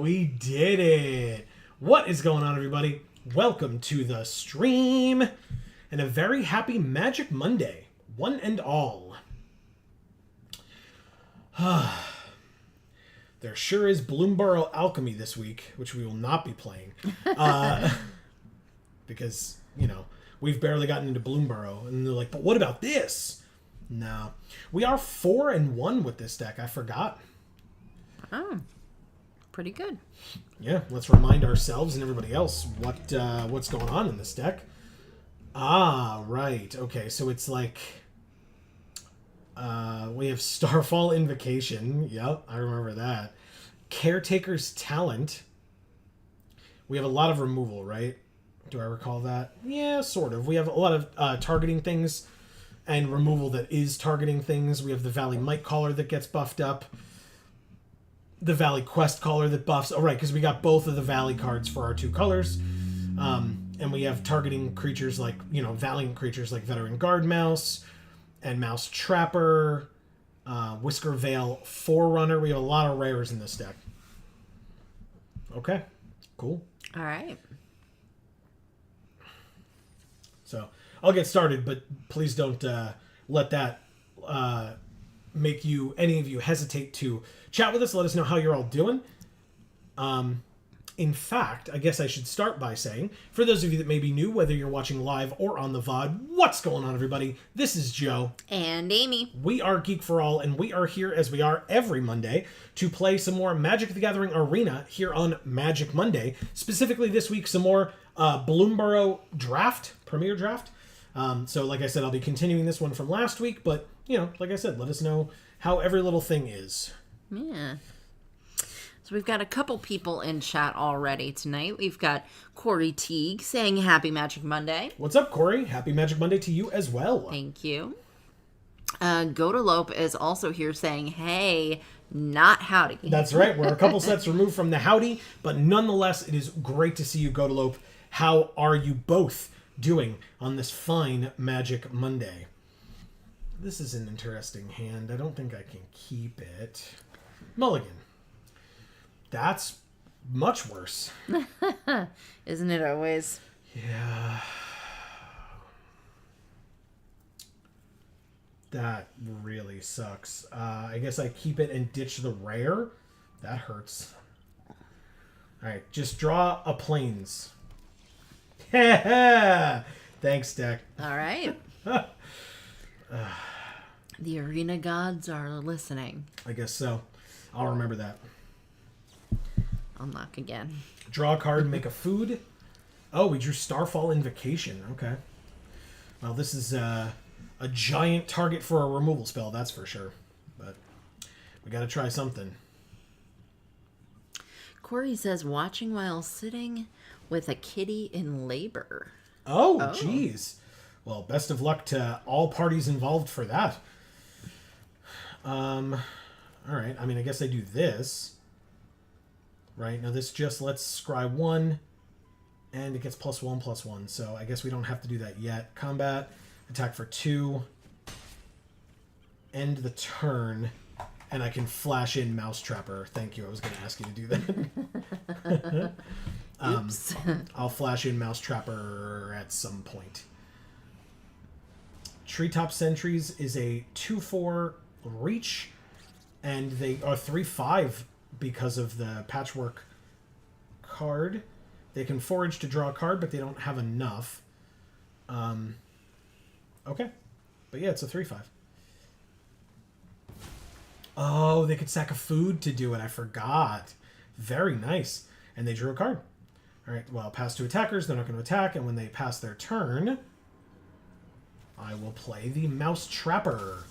we did it. What is going on, everybody? Welcome to the stream and a very happy Magic Monday, one and all. There sure is Bloomburrow Alchemy this week, which we will not be playing. Because, you know, we've barely gotten into Bloomburrow. And they're like, but what about this? No. We are 4-1 with this deck. I forgot. Oh, pretty good. Yeah, let's remind ourselves and everybody else what's going on in this deck. Ah, right. Okay, so it's like... we have Starfall Invocation. Yep, I remember that. Caretaker's Talent. We have a lot of removal, right? Do I recall that? Yeah, sort of. We have a lot of targeting things and removal that is targeting things. We have the Valley Might Caller that gets buffed up. The Valley Quest Caller that buffs. Oh, right, because we got both of the Valley cards for our two colors. And we have targeting creatures like, you know, Valiant creatures like Veteran Guard Mouse and Mouse Trapper, Whisker Veil Forerunner. We have a lot of rares in this deck. Okay, cool. All right. So I'll get started, but please don't let that make any of you hesitate to chat with us. Let us know how you're all doing. In fact, I guess I should start by saying, for those of you that may be new, whether you're watching live or on the VOD, what's going on, everybody? This is Joe. And Amy. We are Geek for All, and we are here, as we are every Monday, to play some more Magic the Gathering Arena here on Magic Monday. Specifically this week, some more Bloomburrow Draft, Premier Draft. So like I said, I'll be continuing this one from last week, but, you know, like I said, let us know how every little thing is. Yeah. So we've got a couple people in chat already tonight. We've got Corey Teague saying Happy Magic Monday. What's up, Corey? Happy Magic Monday to you as well. Thank you. Godalope is also here saying, hey, not howdy. That's right. We're a couple sets removed from the howdy, but nonetheless, it is great to see you, Godalope. How are you both doing on this fine Magic Monday? This is an interesting hand. I don't think I can keep it. Mulligan. That's much worse. Isn't it always? Yeah. That really sucks. I guess I keep it and ditch the rare. That hurts. Alright, just draw a plains. Thanks, deck. Alright. The arena gods are listening. I guess so. I'll remember that. I'll knock again. Draw a card, make a food. Oh, we drew Starfall Invocation. Okay. Well, this is a giant target for a removal spell, that's for sure. But we got to try something. Corey says, watching while sitting with a kitty in labor. Oh, jeez. Well, best of luck to all parties involved for that. All right. I mean, I guess I do this. Right, now this just lets scry 1, and it gets +1/+1, so I guess we don't have to do that yet. Combat, attack for 2, end the turn, and I can flash in Mouse Trapper. Thank you, I was going to ask you to do that. Oops. I'll flash in Mouse Trapper at some point. Treetop Sentries is a 2/4 reach, and they are 3/5 because of the patchwork card. They can forage to draw a card, but they don't have enough. Okay. But yeah, it's a 3/5. Oh, they could sack a food to do it. I forgot. Very nice. And they drew a card. All right, well, pass to attackers. They're not going to attack. And when they pass their turn, I will play the Mouse Trapper,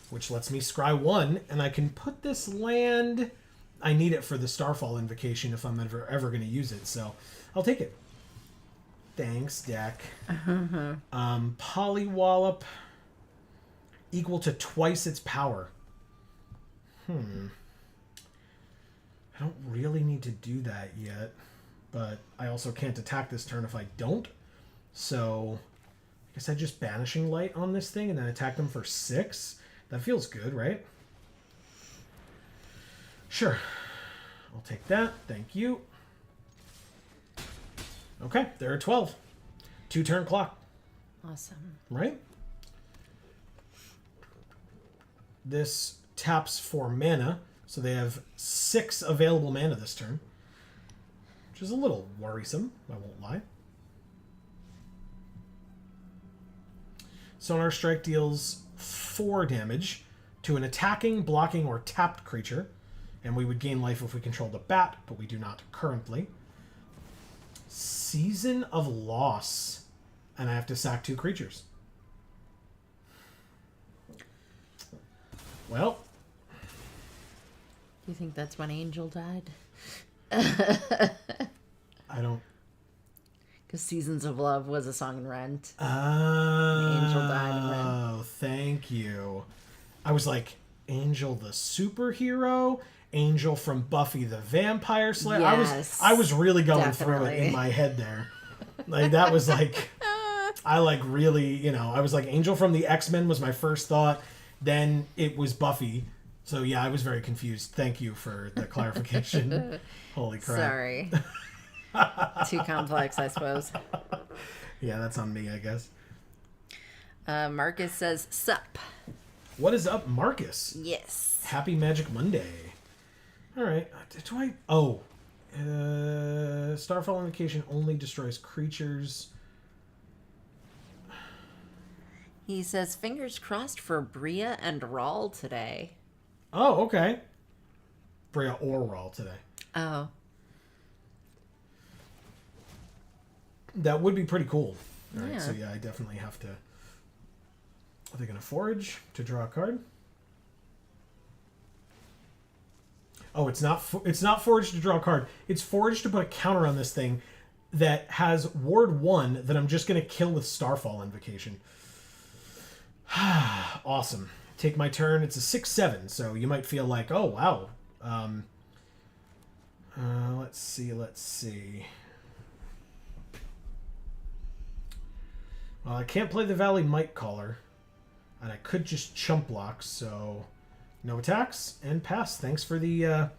which lets me scry 1. And I can put this land... I need it for the Starfall Invocation if I'm ever going to use it, so I'll take it. Thanks, deck. Polywallop equal to twice its power. I don't really need to do that yet, but I also can't attack this turn if I don't. So I guess I just Banishing Light on this thing and then attack them for 6. That feels good, right? Sure. I'll take that. Thank you. Okay, there are 12. 2-turn clock. Awesome. Right? This taps for mana, so they have 6 available mana this turn, which is a little worrisome, I won't lie. Sonar Strike deals 4 damage to an attacking, blocking, or tapped creature, and we would gain life if we controlled a bat, but we do not currently. Season of Loss, and I have to sack 2 creatures. Well, You think that's when Angel died? I don't... Because Seasons of Love was a song in Rent. Oh, Angel died in Rent. Oh, thank you. I was like, Angel the superhero? Angel from Buffy the Vampire Slayer? Yes, I was really going through it definitely. in my head there. Like, that was like... I like really, I was like, Angel from the X-Men was my first thought. Then it was Buffy. So yeah, I was very confused. Thank you for the clarification. Holy crap. Sorry. Too complex, I suppose. Yeah, that's on me, I guess. Marcus says, sup. What is up, Marcus? Yes. Happy Magic Monday. All right. Do I... Oh. Starfall Invocation only destroys creatures. He says, fingers crossed for Bria and Rawl today. Oh, okay. Bria or Rawl today. Oh. That would be pretty cool. All right, Yeah. so yeah, I definitely have to... Are they going to forage to draw a card? Oh, it's not forage to draw a card. It's forage to put a counter on this thing that has Ward 1 that I'm just going to kill with Starfall Invocation. Awesome. Take my turn. It's a 6/7, so you might feel like, oh, wow. Let's see. Well, I can't play the Valley Might Caller, and I could just chump block, so no attacks and pass. Thanks for the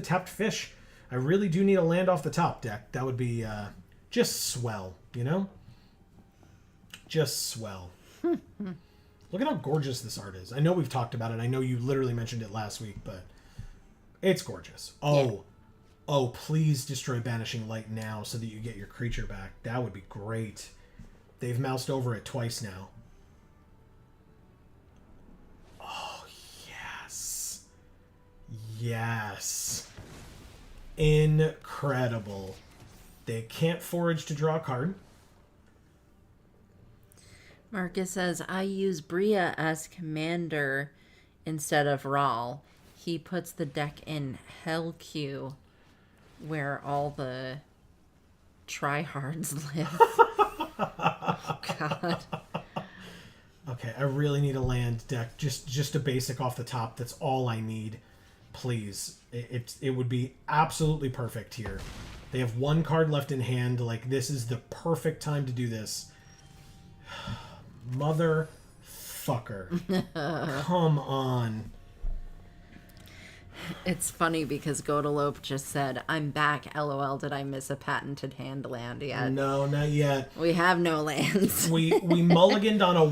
tapped fish. I really do need a land off the top deck. That would be just swell, Just swell. Look at how gorgeous this art is. I know we've talked about it. I know you literally mentioned it last week, but it's gorgeous. Oh, please destroy Banishing Light now so that you get your creature back. That would be great. They've moused over it twice now. Oh, yes. Yes. Incredible. They can't forage to draw a card. Marcus says, I use Bria as commander instead of Rawl. He puts the deck in Hell Queue, where all the tryhards live. Oh, God. Okay, I really need a land deck. Just a basic off the top. That's all I need. Please. It would be absolutely perfect here. They have 1 card left in hand. Like, this is the perfect time to do this. Motherfucker. Come on. It's funny because Godalope just said, I'm back, LOL, did I miss a patented hand land yet? No, not yet. We have no lands. We mulliganed on a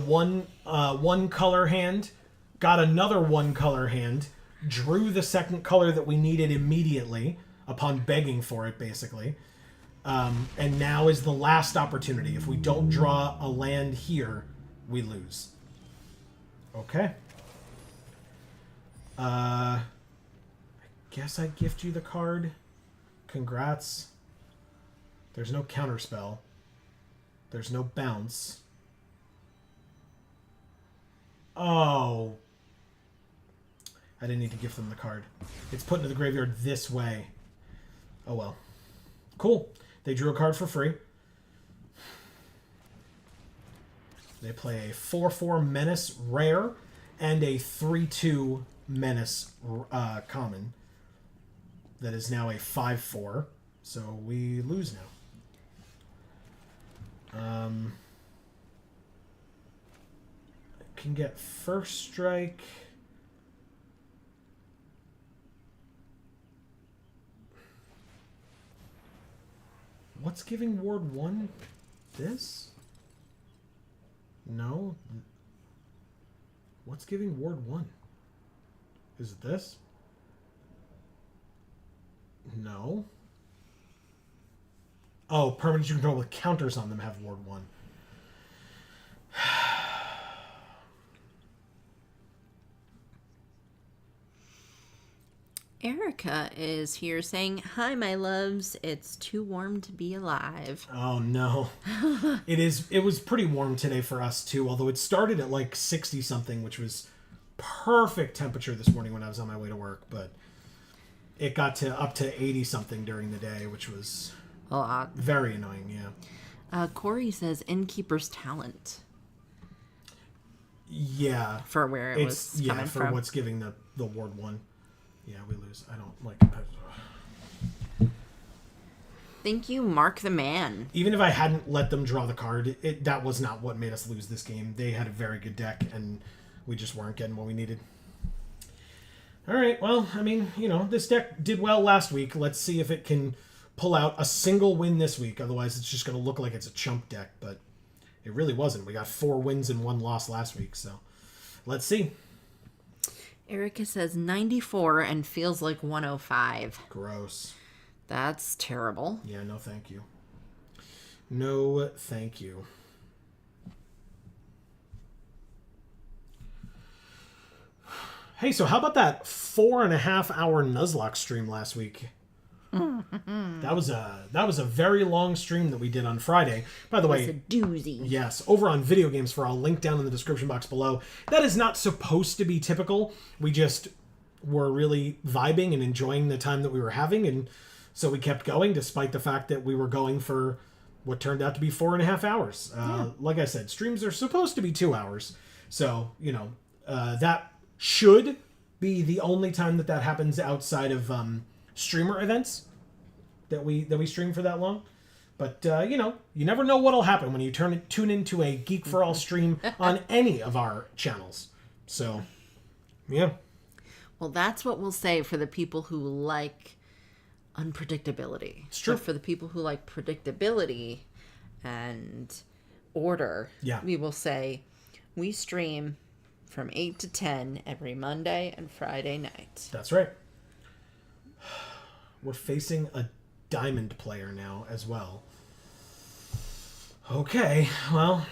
one color hand, got another 1 color hand, drew the second color that we needed immediately upon begging for it, basically. And now is the last opportunity. If we don't draw a land here, we lose. Okay. I guess I gift you the card. Congrats. There's no counterspell. There's no bounce. Oh. I didn't need to gift them the card. It's put into the graveyard this way. Oh well. Cool. They drew a card for free. They play a 4/4 Menace rare and a 3/2 Menace common. That is now a 5/4. So we lose now. I can get first strike. What's giving Ward 1? This? No. What's giving Ward 1? Is it this? No. Oh, permanents you control with counters on them have Ward 1. Erica is here saying, "Hi, my loves. It's too warm to be alive." Oh no. It was pretty warm today for us too, although it started at like 60 something, which was perfect temperature this morning when I was on my way to work, but it got to up to 80 something during the day, which was A lot. very annoying, yeah. Corey says, "Innkeeper's talent." Yeah. For where it was coming for from. what's giving the Ward 1. Yeah, we lose. I don't like Thank you, Mark the Man. even if I hadn't let them draw the card, that was not what made us lose this game. They had a very good deck, and we just weren't getting what we needed. All right, well, I mean, this deck did well last week. Let's see if it can pull out a single win this week. Otherwise, it's just going to look like it's a chump deck, but it really wasn't. We got 4 wins and 1 loss last week, so let's see. Erica says 94 and feels like 105. Gross. That's terrible. Yeah, no thank you. No thank you. Hey, so how about that 4.5 hour Nuzlocke stream last week? That was a very long stream that we did on Friday. By the way, It's a doozy. yes, over on Video Games For All, link down in the description box below. That is not supposed to be typical. We just were really vibing and enjoying the time that we were having, and so we kept going despite the fact that we were going for what turned out to be 4.5 hours. Like I said, streams are supposed to be 2 hours, so that should be the only time that happens outside of streamer events that we stream for that long. But you never know what'll happen when you tune into a Geek For All stream on any of our channels. So yeah, Well, that's what we'll say for the people who like unpredictability. It's true. But for the people who like predictability and order, Yeah. we will say we stream from 8 to 10 every Monday and Friday night. that's right. We're facing a diamond player now as well. Okay, well,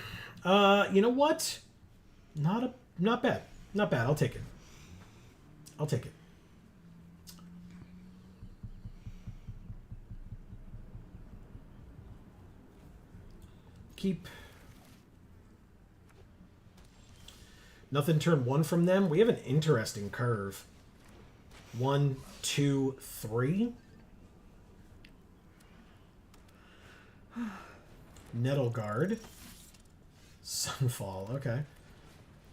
you know what? Not bad. Not bad. I'll take it. Keep. Nothing turn 1 from them. We have an interesting curve. 1, 2, 3. Nettle Guard. Sunfall. Okay.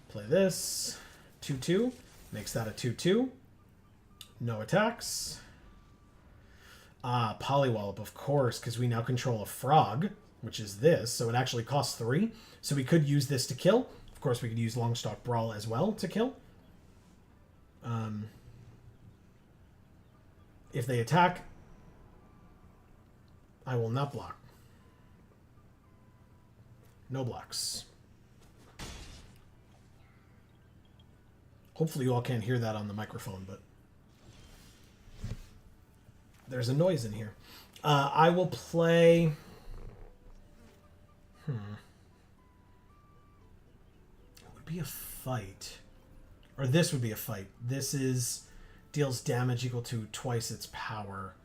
Play this. 2/2. Makes that a 2/2. No attacks. Polywallop, of course, because we now control a frog, which is this. So it actually costs 3. So we could use this to kill. Of course, we could use Longstock Brawl as well to kill. If they attack, I will not block. No blocks. Hopefully you all can't hear that on the microphone, but there's a noise in here. I will play... It would be a fight. Or this would be a fight. This deals damage equal to twice its power.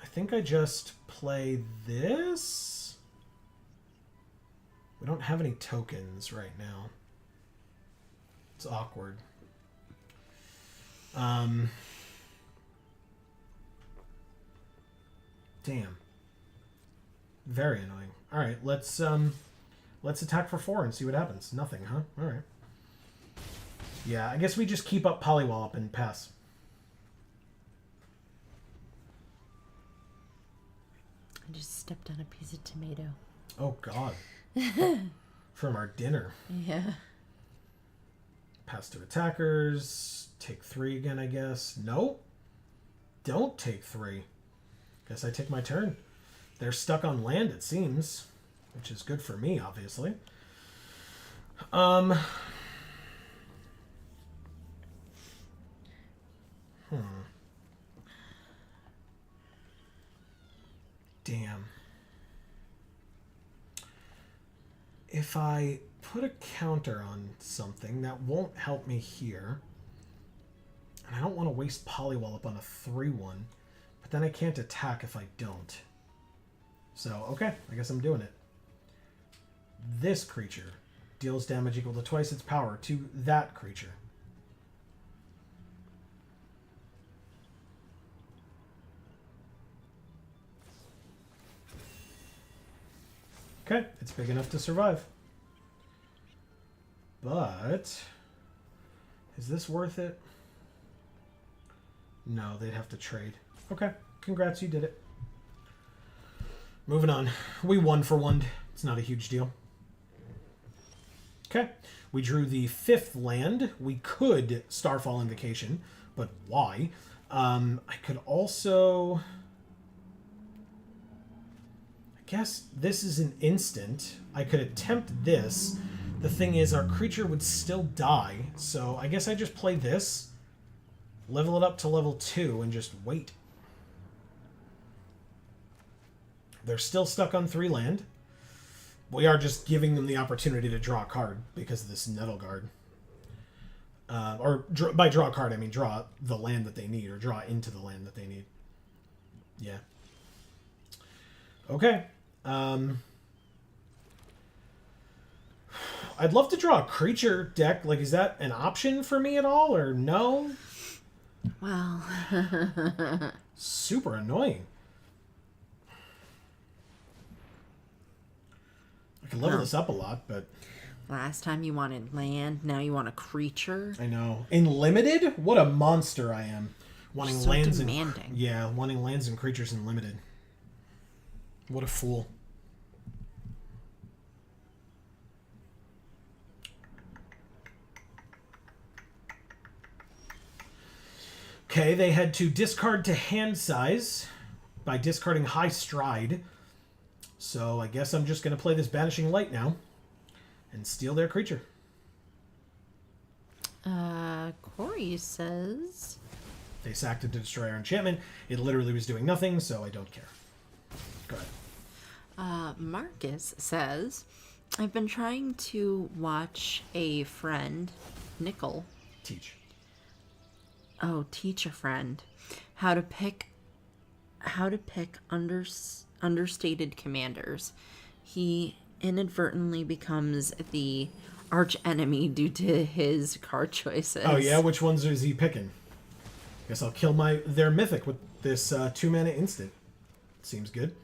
I think I just play this. We don't have any tokens right now. It's awkward. Damn. Very annoying. All right, let's attack for 4 and see what happens. Nothing, huh? All right. Yeah, I guess we just keep up Polywallop and pass. I just stepped on a piece of tomato. Oh, God. From our dinner. Yeah. Pass to attackers. Take 3 again, I guess. No. Don't take 3. Guess I take my turn. They're stuck on land, it seems, which is good for me, obviously. Damn. If I put a counter on something, that won't help me here. And I don't want to waste Polywallop on a 3-1. But then I can't attack if I don't. So, okay, I guess I'm doing it. This creature deals damage equal to twice its power to that creature. Okay, it's big enough to survive. But is this worth it? No, they'd have to trade. Okay, congrats, you did it. Moving on. We won for one. It's not a huge deal. Okay, we drew the 5th land. We could Starfall Invocation, but why? I could also... I guess this is an instant. I could attempt this. The thing is, our creature would still die, so I guess I just play this, level it up to level 2, and just wait. They're still stuck on 3 land. We are just giving them the opportunity to draw a card because of this Nettle Guard. By draw a card, I mean draw the land that they need, or draw into the land that they need. Yeah. Okay. I'd love to draw a creature deck. Like, is that an option for me at all, or no? Well... Super annoying. I can level this up a lot, but... Last time you wanted land, now you want a creature? I know. In limited? What a monster I am. Wanting So lands demanding. Yeah, wanting lands and creatures in limited. What a fool. Okay, they had to discard to hand size by discarding High Stride. So I guess I'm just going to play this Banishing Light now and steal their creature. Corey says... They sacked it to destroy our enchantment. It literally was doing nothing, so I don't care. Go ahead. Marcus says, I've been trying to watch a friend, Nickel. Teach. Oh, teach a friend how to pick understated commanders. He inadvertently becomes the arch enemy due to his card choices. Oh yeah, which ones is he picking? Guess I'll kill their mythic with this 2-mana instant. Seems good.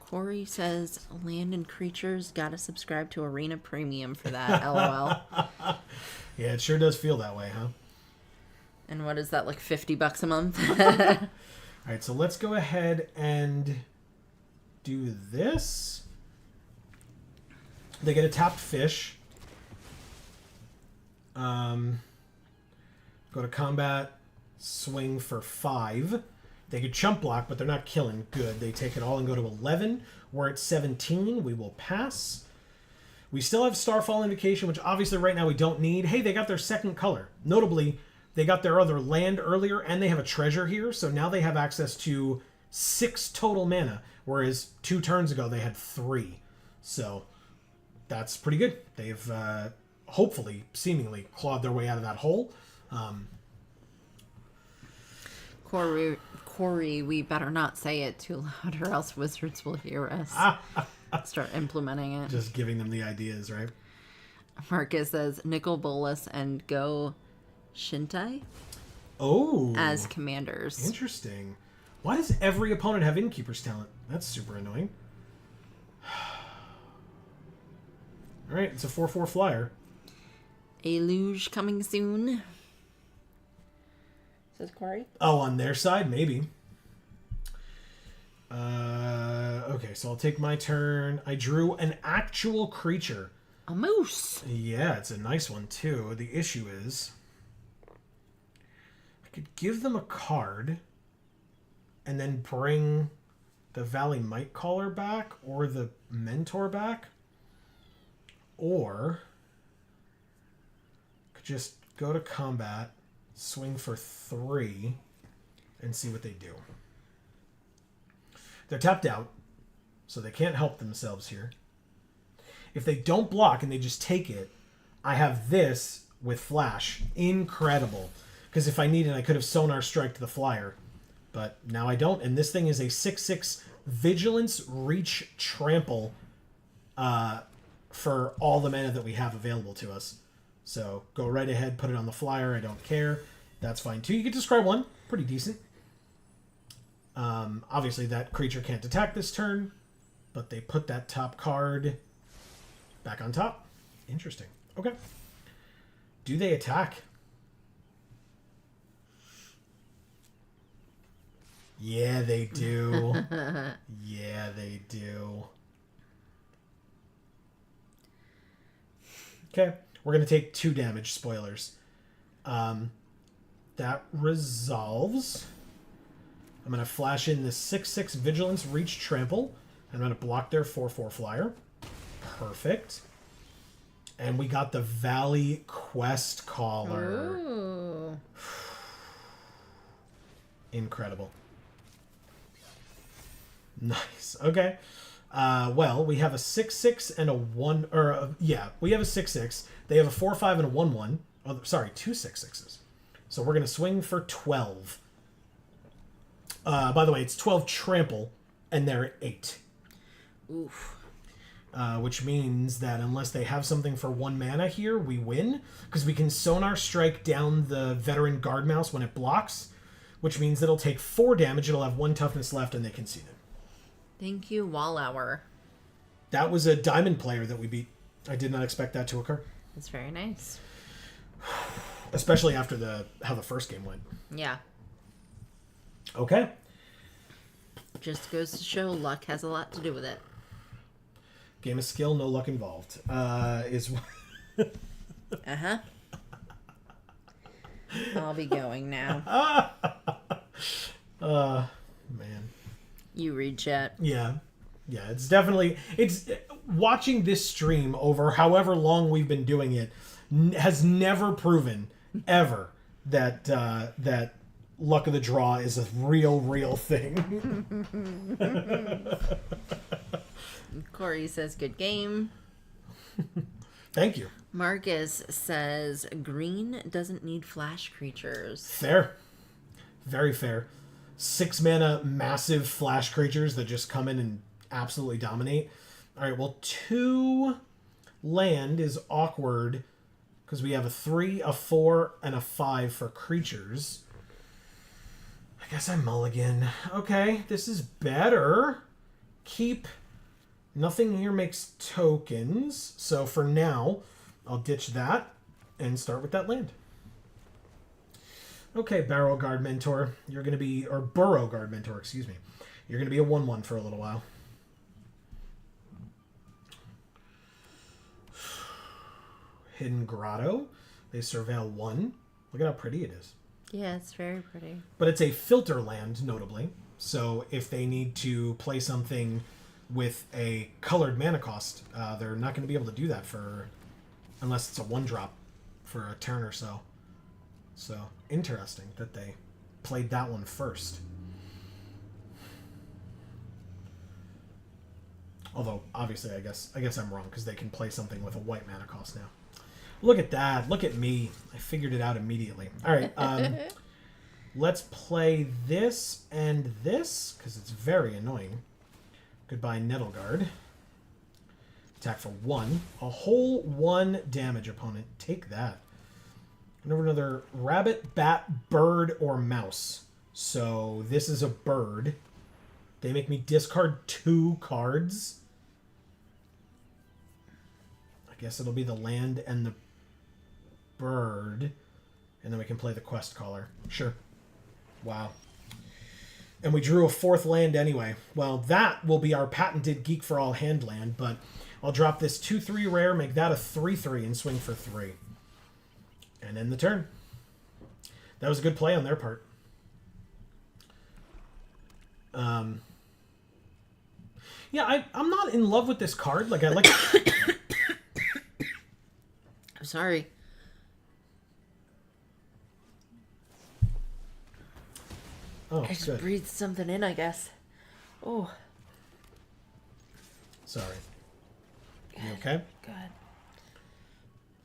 Corey says, land and creatures, gotta subscribe to Arena Premium for that, LOL. Yeah, it sure does feel that way, huh? And what is that, like $50 a month? Alright, so let's go ahead and do this. They get a tapped fish. Go to combat, swing for 5. They could chump block, but they're not killing. Good. They take it all and go to 11. We're at 17. We will pass. We still have Starfall Invocation, which obviously right now we don't need. Hey, they got their second color. Notably, they got their other land earlier, and they have a treasure here, so now they have access to 6 total mana, whereas 2 turns ago they had 3. So that's pretty good. They've hopefully, seemingly, clawed their way out of that hole. Corey, we better not say it too loud or else Wizards will hear us. Start implementing it. Just giving them the ideas, right? Marcus says Nicol Bolas and Go Shintai as commanders. Interesting. Why does every opponent have Innkeeper's Talent? That's super annoying. Alright, it's a 4/4 flyer. A luge coming soon. Says Corey. Oh, on their side? Maybe. Okay, so I'll take my turn. I drew an actual creature. A moose. Yeah, it's a nice one, too. The issue is... I could give them a card. and then bring the Valley Might Caller back or the Mentor back. Or could just go to combat, swing for 3, and see what they do. They're tapped out, so they can't help themselves here. If they don't block and they just take it, I have this with Flash. Incredible. Because if I needed, I could have Sonar Strike to the flyer. But now I don't. And this thing is a 6/6 Vigilance, Reach, Trample for all the mana that we have available to us. So go right ahead, put it on the flyer. I don't care. That's fine too. You get to scry 1. Pretty decent. Obviously, that creature can't attack this turn. But they put that top card back on top. Interesting. Okay. Do they attack? Yeah, they do. Yeah, they do. Okay. We're going to take 2 damage. Spoilers. That resolves. I'm going to flash in the 6/6 Vigilance, Reach, Trample. I'm going to block their 4/4 flyer. Perfect. And we got the Valley Quest Caller. Ooh. Incredible. Nice. Okay. Well, we have a 6/6 and a 1... we have a 6/6. They have a 4/5 and a 1/1. Oh, sorry, 2 6/6s. So we're going to swing for 12. By the way, it's 12 trample, and they're at 8. Oof. Which means that unless they have something for 1 mana here, we win. Because we can Sonar Strike down the Veteran Guard Mouse when it blocks. Which means it'll take 4 damage, it'll have 1 toughness left, and they concede it. Thank you, Wallhour. That was a diamond player that we beat. I did not expect that to occur. That's very nice. Especially after how the first game went. Yeah. Okay. Just goes to show luck has a lot to do with it. Game of skill, no luck involved. Is Uh-huh. I'll be going now. Man. You read chat. Yeah. Yeah, it's definitely... Watching this stream over however long we've been doing it has never proven, ever, that luck of the draw is a real thing. Corey says, good game. Thank you. Marcus says, green doesn't need flash creatures. Fair. Very fair. 6 mana massive flash creatures that just come in and absolutely dominate. Alright, well, 2 land is awkward because we have a 3, a 4, and a 5 for creatures. I guess I mulligan. Okay, this is better. Keep... Nothing here makes tokens, so for now, I'll ditch that and start with that land. Okay, Barrow Guard Mentor, you're going to be... Or Burrow Guard Mentor, excuse me. You're going to be a 1/1 for a little while. Hidden Grotto. They surveil 1. Look at how pretty it is. Yeah, it's very pretty. But it's a filter land, notably. So if they need to play something with a colored mana cost, they're not going to be able to do that unless it's a 1-drop for a turn or so. So interesting that they played that one first. Although obviously, I guess I'm wrong because they can play something with a white mana cost now. Look at that! Look at me! I figured it out immediately. All right, let's play this and this because it's very annoying. Goodbye, Nettleguard. Attack for 1. A whole 1 damage, opponent. Take that. And over another rabbit, bat, bird, or mouse. So this is a bird. They make me discard 2 cards. I guess it'll be the land and the bird. And then we can play the quest caller. Sure. Wow. And we drew a 4th land anyway. Well, that will be our patented Geek for All hand land, but I'll drop this 2/3 rare, make that a 3/3, and swing for 3. And end the turn. That was a good play on their part. Yeah, I'm not in love with this card. Like, I like... I'm sorry. Oh, I just good. breathed something in, I guess. Oh. Sorry. You okay? Good.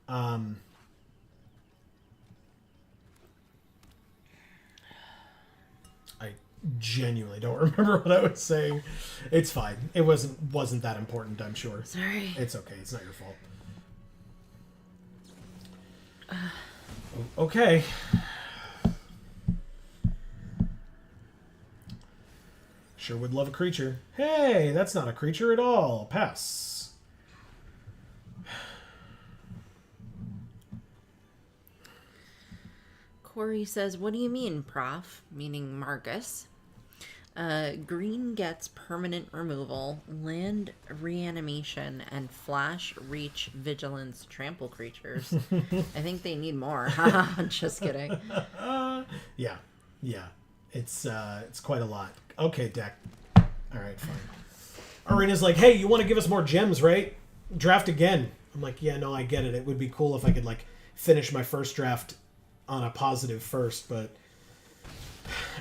I genuinely don't remember what I was saying. It's fine. It wasn't that important, I'm sure. Sorry. It's okay. It's not your fault. Okay. Sure would love a creature. Hey, that's not a creature at all. Pass. Corey says, what do you mean, Prof? Meaning Marcus. Green gets permanent removal, land reanimation, and flash, reach, vigilance, trample creatures. I think they need more. Just kidding. Yeah. It's quite a lot. Okay, deck. All right, fine. Arena's like, hey, you want to give us more gems, right? Draft again. I'm like, yeah, no, I get it. It would be cool if I could like finish my first draft on a positive first, but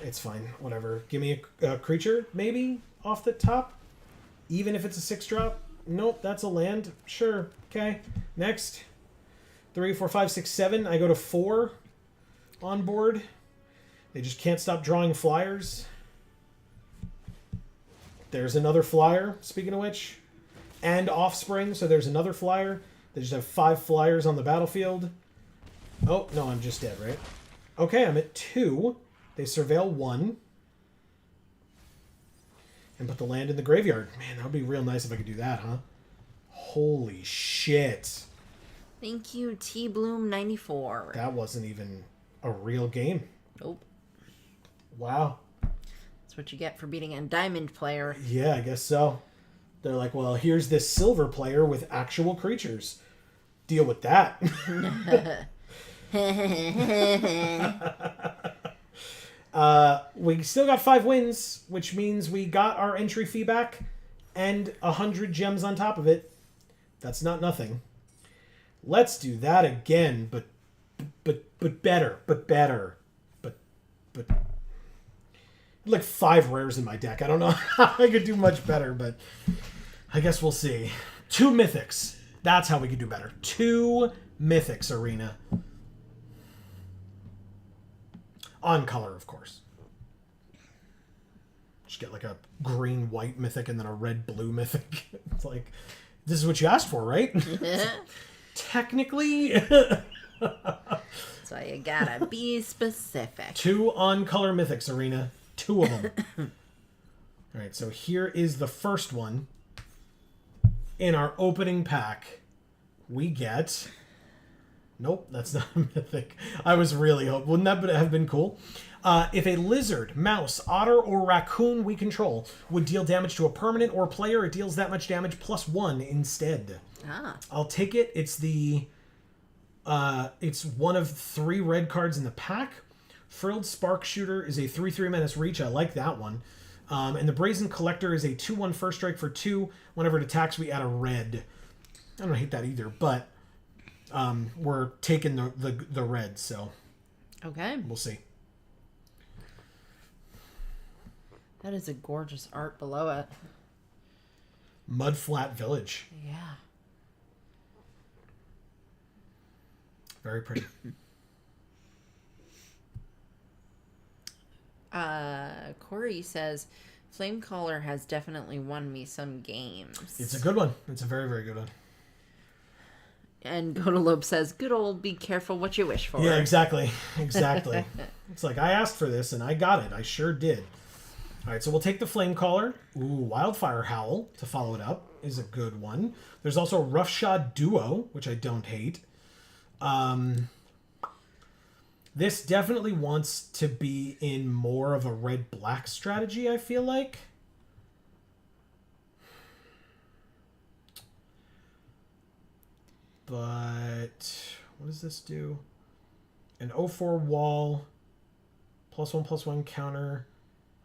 it's fine. Whatever. Give me a creature, maybe, off the top. Even if it's a 6-drop. Nope, that's a land. Sure. Okay. Next. 3, 4, 5, 6, 7. I go to 4 on board. They just can't stop drawing flyers. There's another flyer, speaking of which. And Offspring, so there's another flyer. They just have 5 flyers on the battlefield. Oh, no, I'm just dead, right? Okay, I'm at 2. They surveil 1. And put the land in the graveyard. Man, that would be real nice if I could do that, huh? Holy shit. Thank you, T Bloom 94. That wasn't even a real game. Nope. Wow. That's what you get for beating a diamond player. Yeah, I guess so. They're like, well, here's this silver player with actual creatures. Deal with that. We still got 5 wins, which means we got our entry fee back and 100 gems on top of it. That's not nothing. Let's do that again, but better, but like 5 rares in my deck. I don't know how I could do much better, but I guess we'll see. 2 mythics. That's how we could do better. 2 mythics, Arena. On color, of course. Just get like a green-white mythic and then a red-blue mythic. It's like, this is what you asked for, right? Technically. So you gotta be specific. 2 on-color mythics, Arena. 2 of them. All right, so here is the first one. In our opening pack, we get... Nope, that's not a mythic. I was really hoping. Wouldn't that have been cool? If a lizard, mouse, otter, or raccoon we control would deal damage to a permanent or player, it deals that much damage +1 instead. I'll take it. It's it's one of 3 red cards in the pack. Frilled Spark Shooter is a 3/3 menace reach. I like that one. And the Brazen Collector is a 2/1 first strike for 2. Whenever it attacks, we add a red. I don't hate that either, but we're taking the red, so Okay. we'll see. That is a gorgeous art below it. Mudflat Village. Yeah. Very pretty. Corey says, Flamecaller has definitely won me some games. It's a good one. It's a very, very good one. And Godalope says, good old be careful what you wish for. Yeah, exactly. Exactly. It's like, I asked for this and I got it. I sure did. All right, so we'll take the Flamecaller. Ooh, Wildfire Howl to follow it up is a good one. There's also Roughshod Duo, which I don't hate. This definitely wants to be in more of a red-black strategy, I feel like. But what does this do? An 0/4 wall, +1/+1 counter,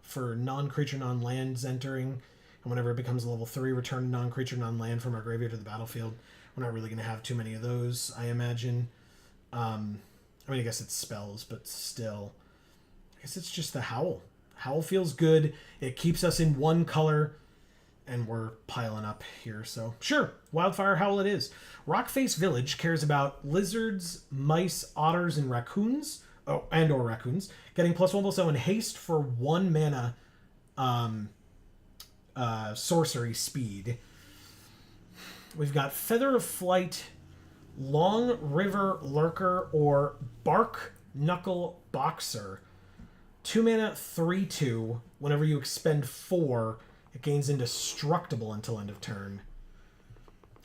for non-creature, non-lands entering. And whenever it becomes a level 3, return non-creature, non-land from our graveyard to the battlefield. We're not really going to have too many of those, I imagine. I mean, I guess it's spells, but still. I guess it's just the Howl. Howl feels good. It keeps us in one color, and we're piling up here. So, sure, Wildfire Howl it is. Rockface Village cares about lizards, mice, otters, and raccoons. Oh, and or raccoons. Getting +1/+0 and haste for 1 mana sorcery speed. We've got Feather of Flight, Long River Lurker, or Bark Knuckle Boxer. 2 mana, 3/2. Whenever you expend 4, it gains indestructible until end of turn.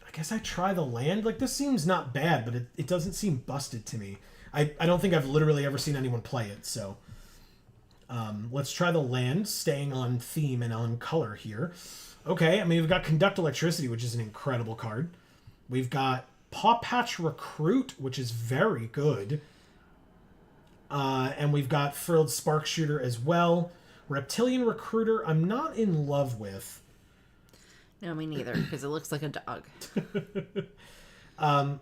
I guess I try the land. Like, this seems not bad, but it doesn't seem busted to me. I don't think I've literally ever seen anyone play it, so... let's try the land, staying on theme and on color here. Okay, I mean, we've got Conduct Electricity, which is an incredible card. We've got Paw Patch Recruit, which is very good. And we've got Frilled Spark Shooter as well. Reptilian Recruiter, I'm not in love with. No, me neither, because it looks like a dog.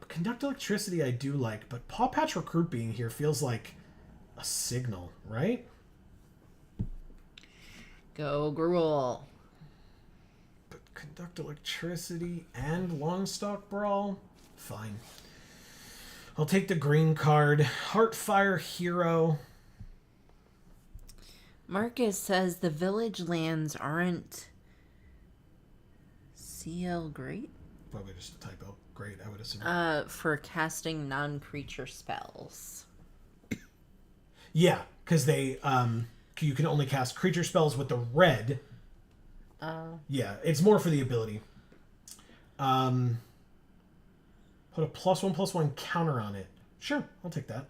Conduct Electricity I do like, but Paw Patch Recruit being here feels like a signal, right? Go Gruul. But Conduct Electricity and Longstalk Brawl? Fine. I'll take the green card. Heartfire Hero. Marcus says the village lands aren't CL great? Probably just a typo. Great, I would assume. For casting non-creature spells. Yeah, because they you can only cast creature spells with the red. Yeah, it's more for the ability. Put a +1/+1 counter on it. Sure, I'll take that.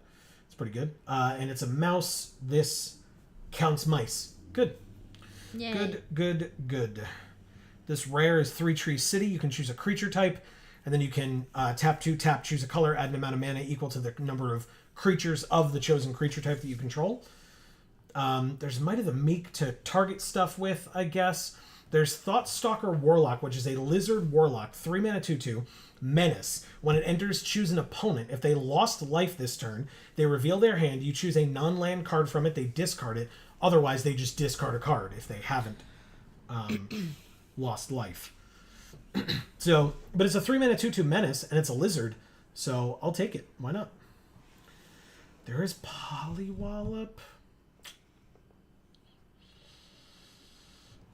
It's pretty good. And it's a mouse. This counts mice. Good. Yay. Good. This rare is 3 Tree City. You can choose a creature type, and then you can tap 2, tap, choose a color, add an amount of mana equal to the number of creatures of the chosen creature type that you control. There's Might of the Meek to target stuff with, I guess. There's Thoughtstalker Warlock, which is a lizard warlock, 3 mana 2/2, menace. When it enters, choose an opponent. If they lost life this turn, they reveal their hand. You choose a non-land card from it. They discard it. Otherwise, they just discard a card if they haven't lost life. So, but it's a 3 mana 2/2 menace, and it's a lizard. So I'll take it. Why not? There is Polywallop.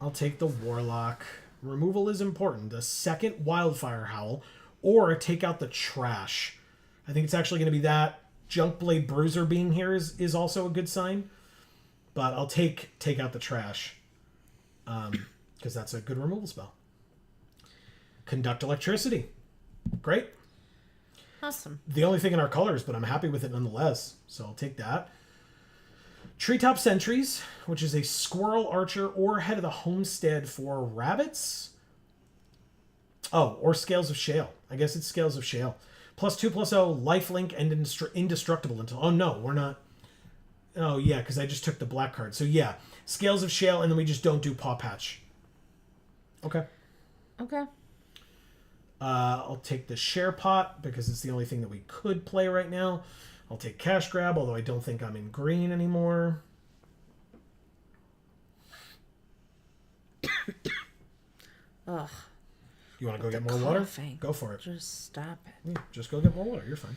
I'll take the Warlock. Removal is important. The second Wildfire Howl, or take out the trash. I think it's actually going to be that. Junkblade Bruiser being here is also a good sign. But I'll take out the trash. Because that's a good removal spell. Conduct Electricity. Great. Awesome. The only thing in our colors, but I'm happy with it nonetheless. So I'll take that. Treetop Sentries, which is a Squirrel Archer or Head of the Homestead for rabbits. Oh, or Scales of Shale. I guess it's Scales of Shale. +2/+0, lifelink, and indestructible until... Oh, no, we're not... Oh, yeah, because I just took the black card. So, yeah, Scales of Shale, and then we just don't do Paw Patch. Okay. Okay. I'll take the Share Pot, because it's the only thing that we could play right now. I'll take Cash Grab, although I don't think I'm in green anymore. Ugh. You want to go get more water? Go for it. Just stop it. Yeah, just go get more water. You're fine.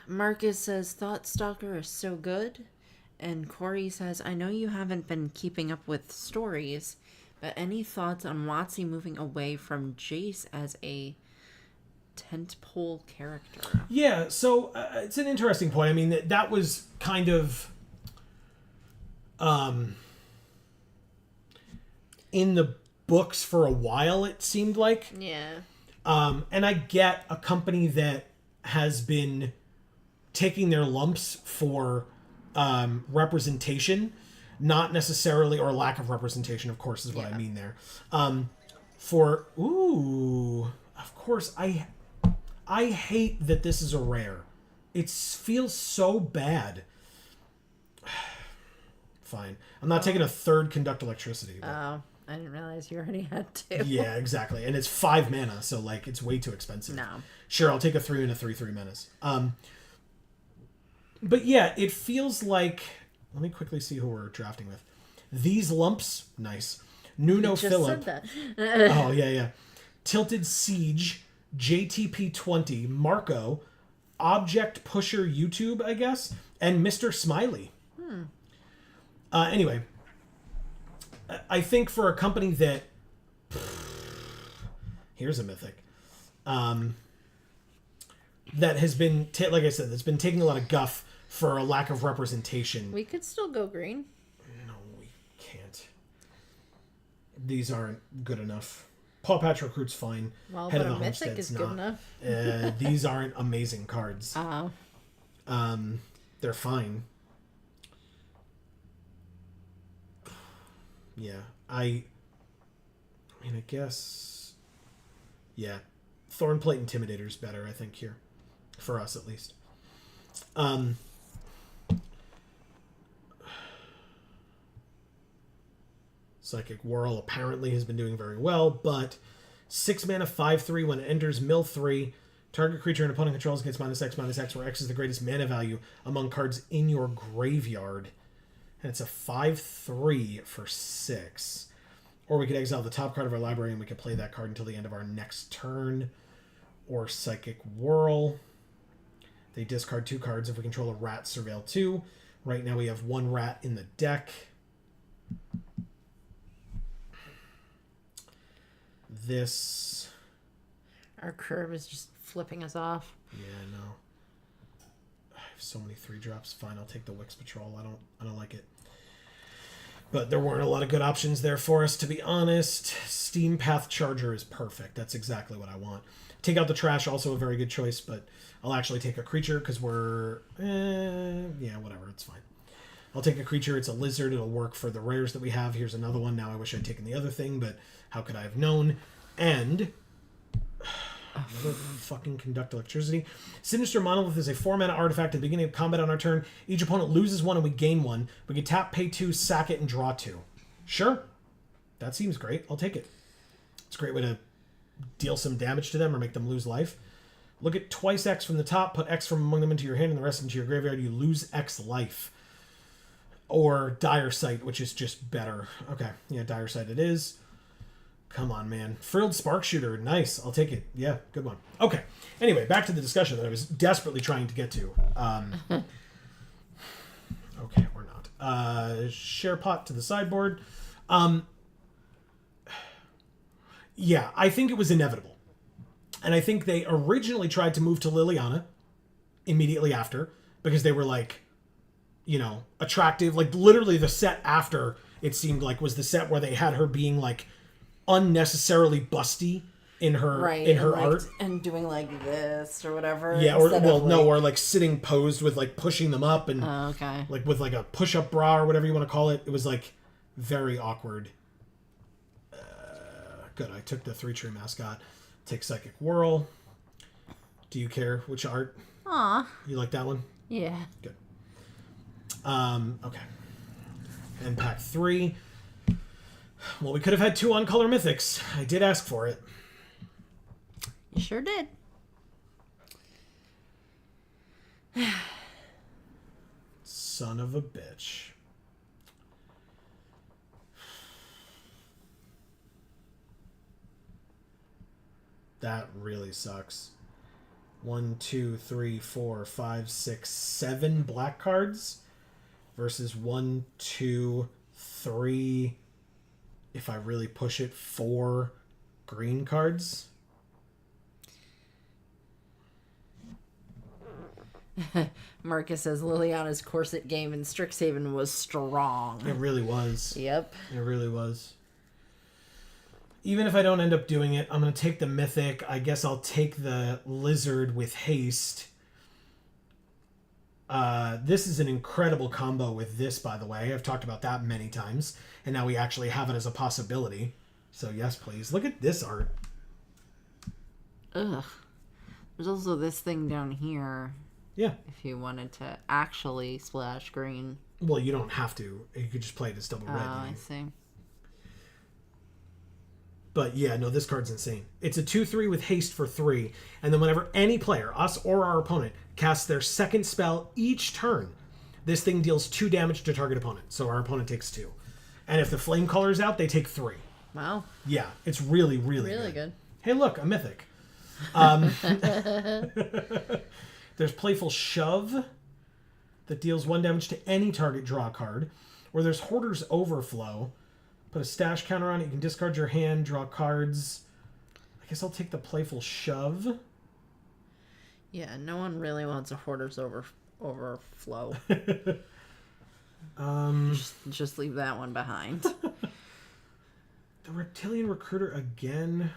Marcus says Thoughtstalker is so good. And Corey says, I know you haven't been keeping up with stories, but any thoughts on WotC moving away from Jace as a tentpole character? Yeah, so it's an interesting point. I mean, that was kind of in the books for a while, it seemed like. Yeah. And I get a company that has been taking their lumps for representation, not necessarily, or lack of representation, of course, is what I mean there. Of course, I hate that this is a rare. It feels so bad. fine. I'm not taking a third Conduct Electricity. But... Oh, I didn't realize you already had 2. Yeah, exactly. And it's 5 mana, so, like, it's way too expensive. No. Sure, I'll take a 3 and a 3/3 menace. But yeah, it feels like... Let me quickly see who we're drafting with. These Lumps, nice. Nuno You just Phillip. said that. Oh, yeah. Tilted Siege, JTP20, Marco, Object Pusher YouTube, I guess, and Mr. Smiley. Anyway, I think for a company that... Here's a mythic. That has been, like I said, that's been taking a lot of guff for a lack of representation. We could still go green. No, we can't. These aren't good enough. Paw Patch Recruit's fine. Well, Head but of a the mythic Homestead's is not. good enough. These aren't amazing cards. Oh. They're fine. Yeah, I mean, I guess... Yeah. Thornplate Intimidator's better, I think, here. For us, at least. Psychic Whirl apparently has been doing very well, but 6 mana, 5/3, when it enters mill 3, target creature and opponent controls gets -X, where X is the greatest mana value among cards in your graveyard. And it's a 5/3 for 6. Or we could exile the top card of our library and we could play that card until the end of our next turn. Or Psychic Whirl. They discard 2 cards if we control a rat, surveil 2. Right now we have 1 rat in the deck. This... Our curve is just flipping us off. Yeah, I know. I have so many 3-drops. Fine, I'll take the Wix Patrol. I don't like it. But there weren't a lot of good options there for us, to be honest. Steam Path Charger is perfect. That's exactly what I want. Take out the trash, also a very good choice, but I'll actually take a creature because we're... yeah, whatever, it's fine. I'll take a creature. It's a lizard. It'll work for the rares that we have. Here's another one. Now I wish I'd taken the other thing, but how could I have known? And... another fucking Conduct Electricity. Sinister Monolith is a 4-mana artifact at the beginning of combat on our turn. Each opponent loses 1 and we gain 1. We can tap, pay 2, sack it, and draw 2. Sure. That seems great. I'll take it. It's a great way to deal some damage to them or make them lose life. Look at twice X from the top, put X from among them into your hand and the rest into your graveyard. You lose X life. Or Dire Sight, which is just better. Okay, yeah, Dire Sight it is. Come on, man. Frilled Spark Shooter. Nice. I'll take it. Yeah, good one. Okay. Anyway, back to the discussion that I was desperately trying to get to. Okay, we're not. Share pot to the sideboard. Yeah, I think it was inevitable. And I think they originally tried to move to Liliana immediately after because they were like, you know, attractive. Like literally the set after it seemed like was the set where they had her being like unnecessarily busty in her art and doing like this or whatever. Yeah, or or like sitting posed with like pushing them up and like with like a push-up bra or whatever you want to call it. It was like very awkward. Good. I took the 3-tree mascot. Take Psychic Whirl. Do you care which art? Aw. You like that one? Yeah. Good. Okay. And pack 3. Well, we could have had 2 on-color mythics. I did ask for it. You sure did. Son of a bitch. That really sucks. 1, 2, 3, 4, 5, 6, 7 black cards versus 1, 2, 3, if I really push it, 4 green cards. Marcus says Liliana's corset game in Strixhaven was strong. It really was. Yep. It really was. Even if I don't end up doing it, I'm going to take the mythic. I guess I'll take the lizard with haste. This is an incredible combo with this, by the way. I've talked about that many times. And now we actually have it as a possibility. So yes, please. Look at this art. Ugh. There's also this thing down here. Yeah. If you wanted to actually splash green. Well, you don't have to. You could just play it as double red. Oh, I see. But yeah, no, this card's insane. It's a 2/3 with haste for 3, and then whenever any player, us or our opponent, casts their second spell each turn, this thing deals 2 damage to target opponent. So our opponent takes 2. And if the flame color's out, they take 3. Wow. Yeah, it's really, really, Really good. Hey, look, a mythic. There's Playful Shove that deals 1 damage to any target draw card. Or there's Hoarder's Overflow. Put a stash counter on it. You can discard your hand, draw cards. I guess I'll take the Playful Shove. Yeah, no one really wants a Hoarder's Overflow. Just leave that one behind. The Reptilian Recruiter again.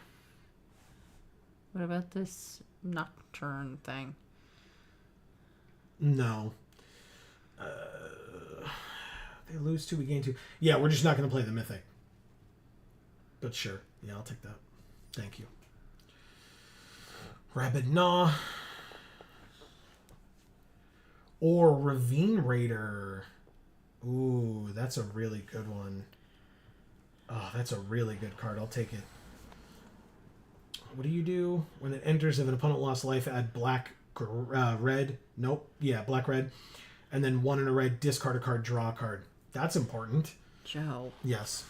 What about this Nocturne thing? No. They lose 2, we gain 2. Yeah, we're just not going to play the Mythic. But sure. Yeah, I'll take that. Thank you. Rabid Gnaw. Or Ravine Raider. Ooh, that's a really good one. Oh, that's a really good card. I'll take it. What do you do? When it enters, if an opponent lost life, add red. Nope. Yeah, black, red. And then 1 in a red, discard a card, draw a card. That's important. Joe. Yes.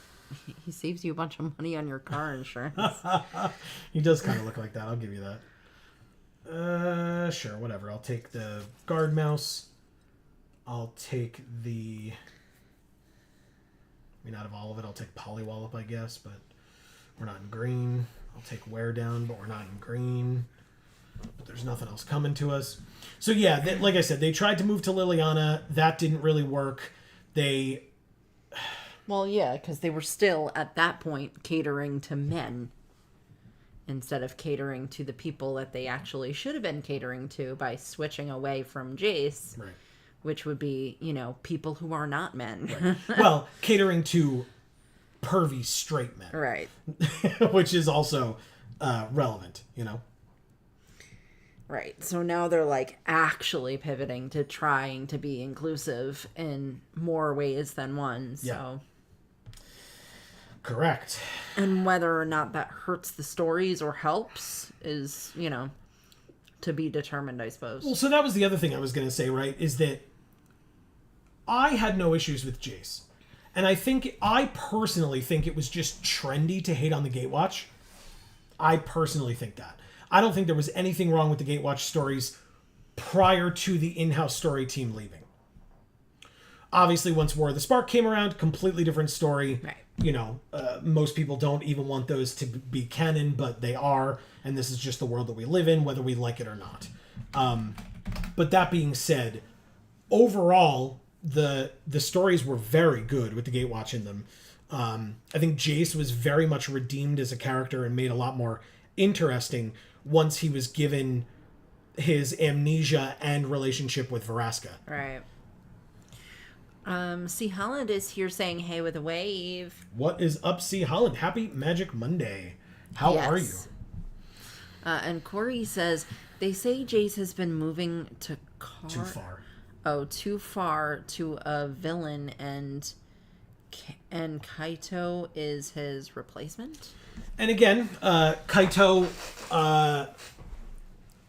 He saves you a bunch of money on your car insurance. He does kind of look like that. I'll give you that. Sure, whatever. I'll take the Guard Mouse. I'll take the... I mean, out of all of it, I'll take Polywallop, I guess, but we're not in green. I'll take Wear Down, but we're not in green. But there's nothing else coming to us. So yeah, like I said, they tried to move to Liliana. That didn't really work. Well, yeah, because they were still, at that point, catering to men instead of catering to the people that they actually should have been catering to by switching away from Jace. Right. Which would be, people who are not men. Right. Well, catering to pervy straight men. Right. Which is also relevant, Right. So now they're actually pivoting to trying to be inclusive in more ways than one. So. Yeah. Correct. And whether or not that hurts the stories or helps is, to be determined, I suppose. Well, so that was the other thing I was going to say, right? Is that I had no issues with Jace. And I personally think it was just trendy to hate on the Gatewatch. I personally think that. I don't think there was anything wrong with the Gatewatch stories prior to the in-house story team leaving. Obviously, once War of the Spark came around, completely different story. Right. Most people don't even want those to be canon, but they are, and this is just the world that we live in, whether we like it or not. But that being said, overall, the stories were very good with the Gatewatch in them. I think Jace was very much redeemed as a character and made a lot more interesting once he was given his amnesia and relationship with Veraska. Right. C. Holland is here saying, hey, with a wave. What is up, C. Holland? Happy Magic Monday. How are you? And Corey says, they say Jace has been moving to Too far. Oh, too far to a villain, and Kaito is his replacement? And again, Kaito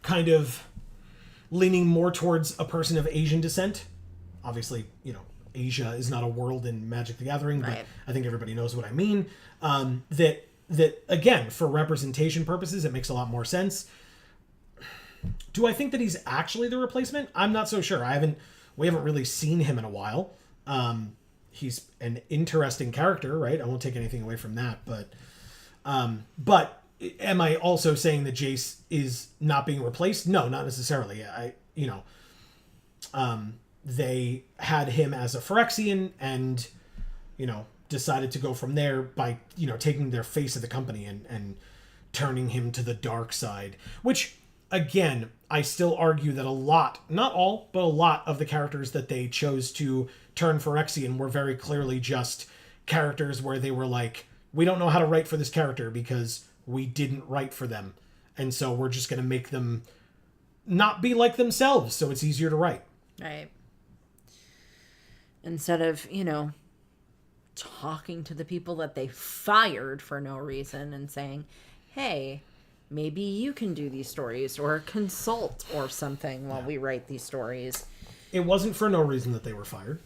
kind of leaning more towards a person of Asian descent. Obviously, Asia is not a world in Magic the Gathering, but right. I think everybody knows what I mean. That again, for representation purposes, it makes a lot more sense. Do I think that he's actually the replacement? I'm not so sure. We haven't really seen him in a while. He's an interesting character, right? I won't take anything away from that, but am I also saying that Jace is not being replaced? No, not necessarily. They had him as a Phyrexian and, decided to go from there by, taking their face of the company and turning him to the dark side, which, again, I still argue that a lot, not all, but a lot of the characters that they chose to turn Phyrexian were very clearly just characters where they were like, we don't know how to write for this character because we didn't write for them. And so we're just going to make them not be like themselves so it's easier to write. Right. instead of, talking to the people that they fired for no reason and saying, hey, maybe you can do these stories or consult or something while we write these stories. It wasn't for no reason that they were fired.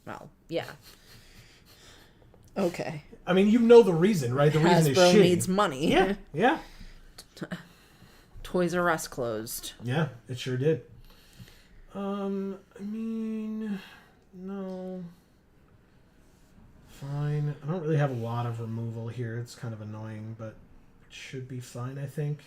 Well, yeah. Okay. I mean, you know the reason, right? The reason is Hasbro shitty. needs money. Yeah, yeah. Toys R Us closed. Yeah, it sure did. I mean, no. Fine. I don't really have a lot of removal here. It's kind of annoying, but it should be fine, I think.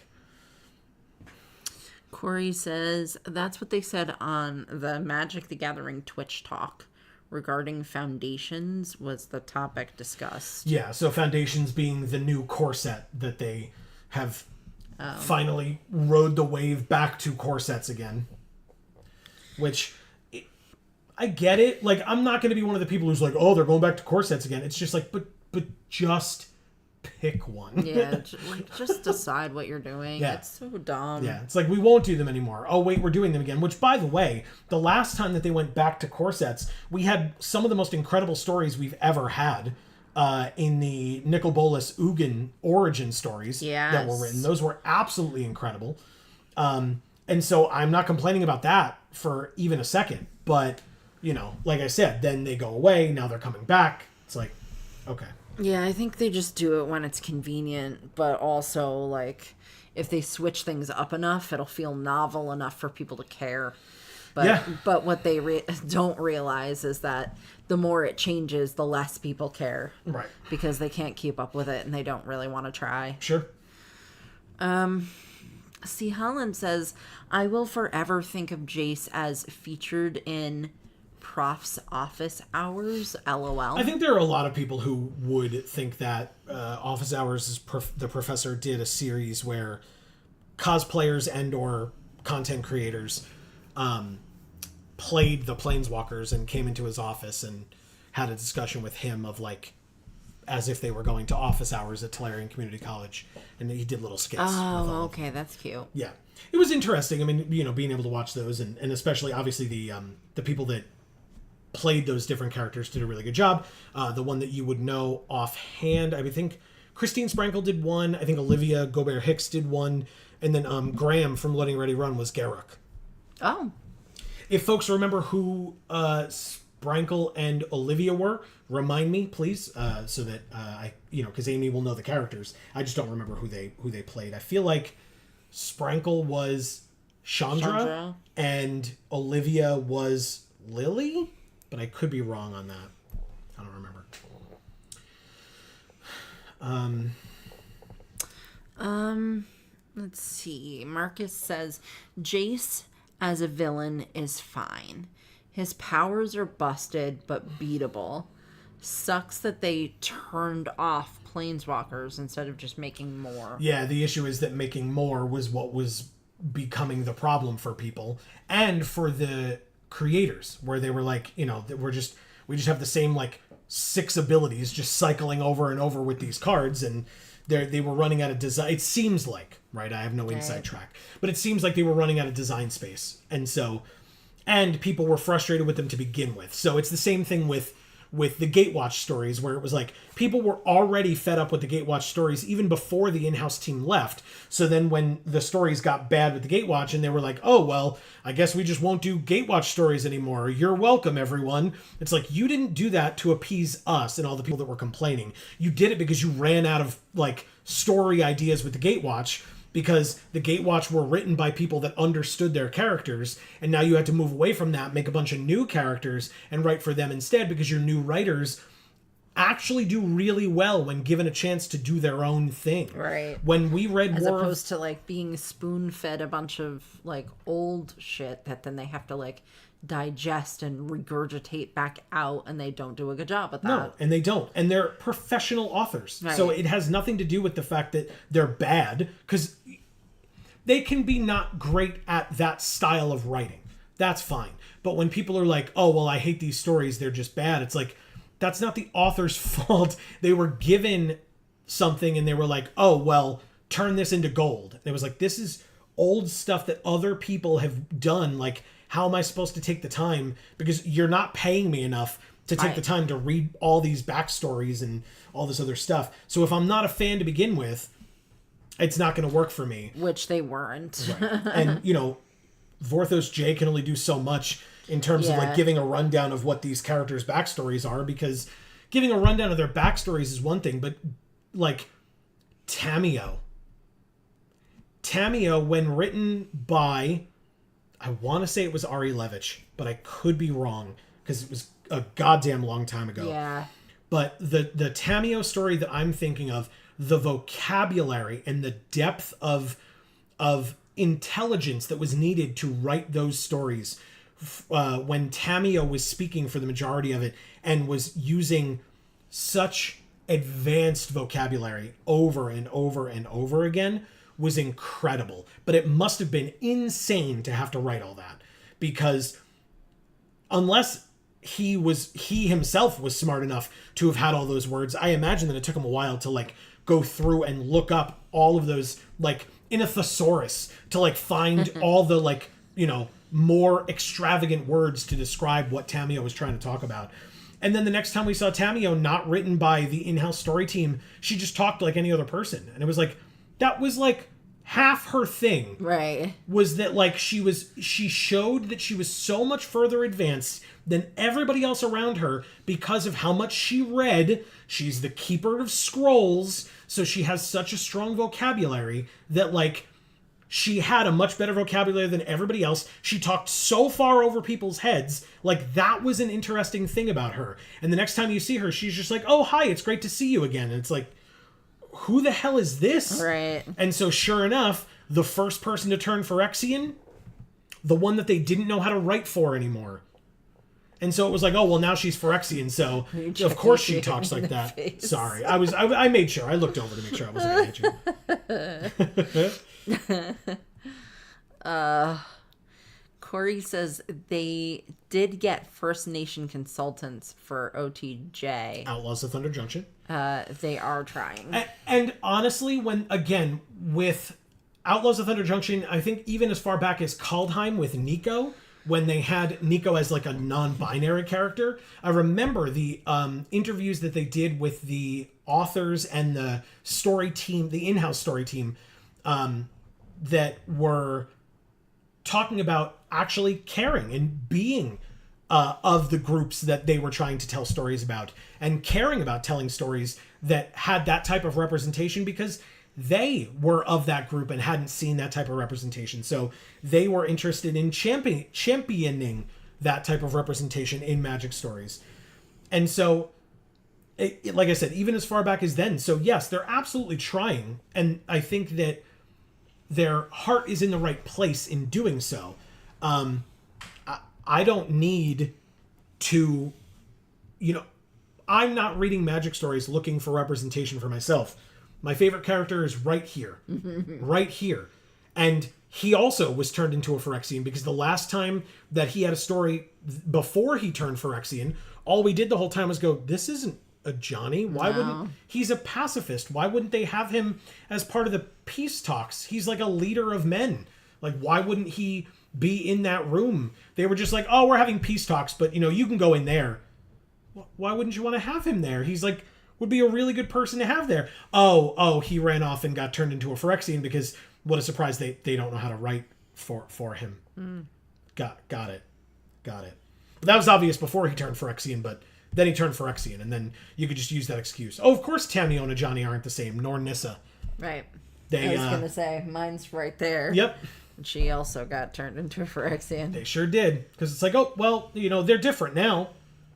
Corey says, that's what they said on the Magic the Gathering Twitch talk regarding foundations was the topic discussed. Yeah, so foundations being the new core set that they have finally rode the wave back to core sets again. Which, I get it. Like, I'm not going to be one of the people who's like, oh, they're going back to core sets again. It's just like, but just pick one. Yeah, just decide what you're doing. Yeah. It's so dumb. Yeah, it's like, we won't do them anymore. Oh, wait, we're doing them again. Which, by the way, the last time that they went back to core sets, we had some of the most incredible stories we've ever had in the Nicol Bolas Ugin origin stories that were written. Those were absolutely incredible. And so I'm not complaining about that for even a second. But, like I said, then they go away. Now they're coming back. It's like, okay. Yeah, I think they just do it when it's convenient, but also, like, if they switch things up enough, it'll feel novel enough for people to care. But what they don't realize is that the more it changes, the less people care. Right. Because they can't keep up with it and they don't really want to try. Sure. C. Holland says, I will forever think of Jace as featured in Prof's office hours, LOL. I think there are a lot of people who would think that Office Hours is the professor did a series where cosplayers and or content creators played the Planeswalkers and came into his office and had a discussion with him of like as if they were going to office hours at Tolarian Community College, and he did little skits. Oh, okay, that's cute. Yeah, it was interesting. I mean, being able to watch those and especially obviously the people that played those different characters did a really good job. The one that you would know offhand, I would think Christine Sprankle did one. I think Olivia Gobert Hicks did one, and then Graham from Loading Ready Run was Garruk. Oh. If folks remember who Sprankle and Olivia were, remind me, please, so that I, because Amy will know the characters. I just don't remember who they played. I feel like Sprankle was Chandra. And Olivia was Lily, but I could be wrong on that. I don't remember. Let's see. Marcus says Jace as a villain is fine. His powers are busted but beatable. Sucks that they turned off Planeswalkers instead of just making more. Yeah, the issue is that making more was what was becoming the problem for people and for the creators, where they were like, we just have the same like 6 abilities just cycling over and over with these cards, and they were running out of design. It seems like, right? I have no inside track, but it seems like they were running out of design space, and people were frustrated with them to begin with. So it's the same thing with the Gatewatch stories, where it was like people were already fed up with the Gatewatch stories even before the in-house team left. So then when the stories got bad with the Gatewatch and they were like, oh, well, I guess we just won't do Gatewatch stories anymore. You're welcome, everyone. It's like, you didn't do that to appease us and all the people that were complaining. You did it because you ran out of like story ideas with the Gatewatch, because the Gatewatch were written by people that understood their characters, and now you had to move away from that, make a bunch of new characters, and write for them instead, because your new writers actually do really well when given a chance to do their own thing. Right. When we read as opposed to like being spoon-fed a bunch of like old shit that then they have to like digest and regurgitate back out, and they don't do a good job at that. No, and they don't. And they're professional authors. Right. So it has nothing to do with the fact that they're bad, because they can be not great at that style of writing. That's fine. But when people are like, oh, well, I hate these stories, they're just bad. It's like, that's not the author's fault. They were given something and they were like, oh, well, turn this into gold. And it was like, this is old stuff that other people have done like how am I supposed to take the time? Because you're not paying me enough to take the time to read all these backstories and all this other stuff. So if I'm not a fan to begin with, it's not going to work for me. Which they weren't. Right. And, you know, Vorthos J can only do so much in terms of like giving a rundown of what these characters' backstories are, because giving a rundown of their backstories is one thing, but like Tamio, when written by, I want to say it was Ari Levitch, but I could be wrong because it was a goddamn long time ago. Yeah. But the Tamio story that I'm thinking of, the vocabulary and the depth of intelligence that was needed to write those stories when Tamio was speaking for the majority of it and was using such advanced vocabulary over and over and over again was incredible. But it must have been insane to have to write all that, because unless he himself was smart enough to have had all those words, I imagine that it took him a while to like go through and look up all of those, like in a thesaurus, to like find all the like, you know, more extravagant words to describe what Tamio was trying to talk about. And then the next time we saw Tamio, not written by the in-house story team, she just talked like any other person. And it was like, that was like half her thing. Right. Was that like she showed that she was so much further advanced than everybody else around her because of how much she read. She's the keeper of scrolls, so she has such a strong vocabulary that like she had a much better vocabulary than everybody else. She talked so far over people's heads. Like, that was an interesting thing about her. And the next time you see her, she's just like, oh, hi, it's great to see you again. And it's like, who the hell is this? Right. And so sure enough, the first person to turn Phyrexian, the one that they didn't know how to write for anymore. And so it was like, oh, well, now she's Phyrexian, so of course she talks like that. Face. Sorry. I made sure. I looked over to make sure I wasn't going to hit you. Corey says they did get First Nation consultants for OTJ. Outlaws of Thunder Junction. They are trying. And honestly, with Outlaws of Thunder Junction, I think even as far back as Kaldheim with Nico, when they had Nico as like a non-binary character, I remember the interviews that they did with the authors and the story team, the in-house story team, that were talking about actually caring and being of the groups that they were trying to tell stories about, and caring about telling stories that had that type of representation because they were of that group and hadn't seen that type of representation. So they were interested in championing that type of representation in Magic stories. And so, like I said, even as far back as then. So yes, they're absolutely trying. And I think that their heart is in the right place in doing so. I don't need to, I'm not reading Magic stories looking for representation for myself. My favorite character is right here. Right here. And he also was turned into a Phyrexian because the last time that he had a story before he turned Phyrexian, all we did the whole time was go, this isn't a Johnny. Why wouldn't... He's a pacifist. Why wouldn't they have him as part of the peace talks? He's like a leader of men. Like, why wouldn't he be in that room? They were just like, oh, we're having peace talks, but, you can go in there. Why wouldn't you want to have him there? He's like... would be a really good person to have there. Oh, he ran off and got turned into a Phyrexian because what a surprise, they don't know how to write for him. Got it. But that was obvious before he turned Phyrexian, but then he turned Phyrexian, and then you could just use that excuse. Oh, of course Tamio and Johnny aren't the same, nor Nissa. Right. I was going to say, mine's right there. Yep. And she also got turned into a Phyrexian. They sure did. Because it's like, oh, well, they're different now.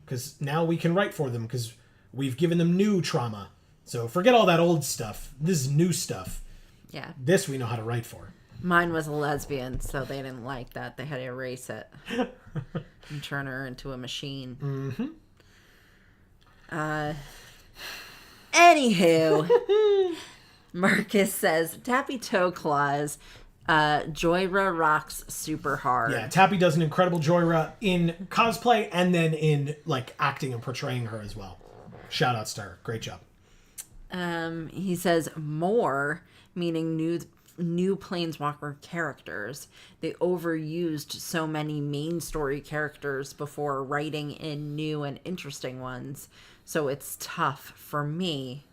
Because now we can write for them, because we've given them new trauma. So forget all that old stuff. This is new stuff. Yeah. This we know how to write for. Mine was a lesbian, so they didn't like that. They had to erase it and turn her into a machine. Mm-hmm. Anywho, Marcus says, Tappy Toe Claws, Joyra rocks super hard. Yeah, Tappy does an incredible Joyra in cosplay and then in like acting and portraying her as well. Shout out to her. Great job. He says more, meaning new Planeswalker characters. They overused so many main story characters before writing in new and interesting ones. So it's tough for me,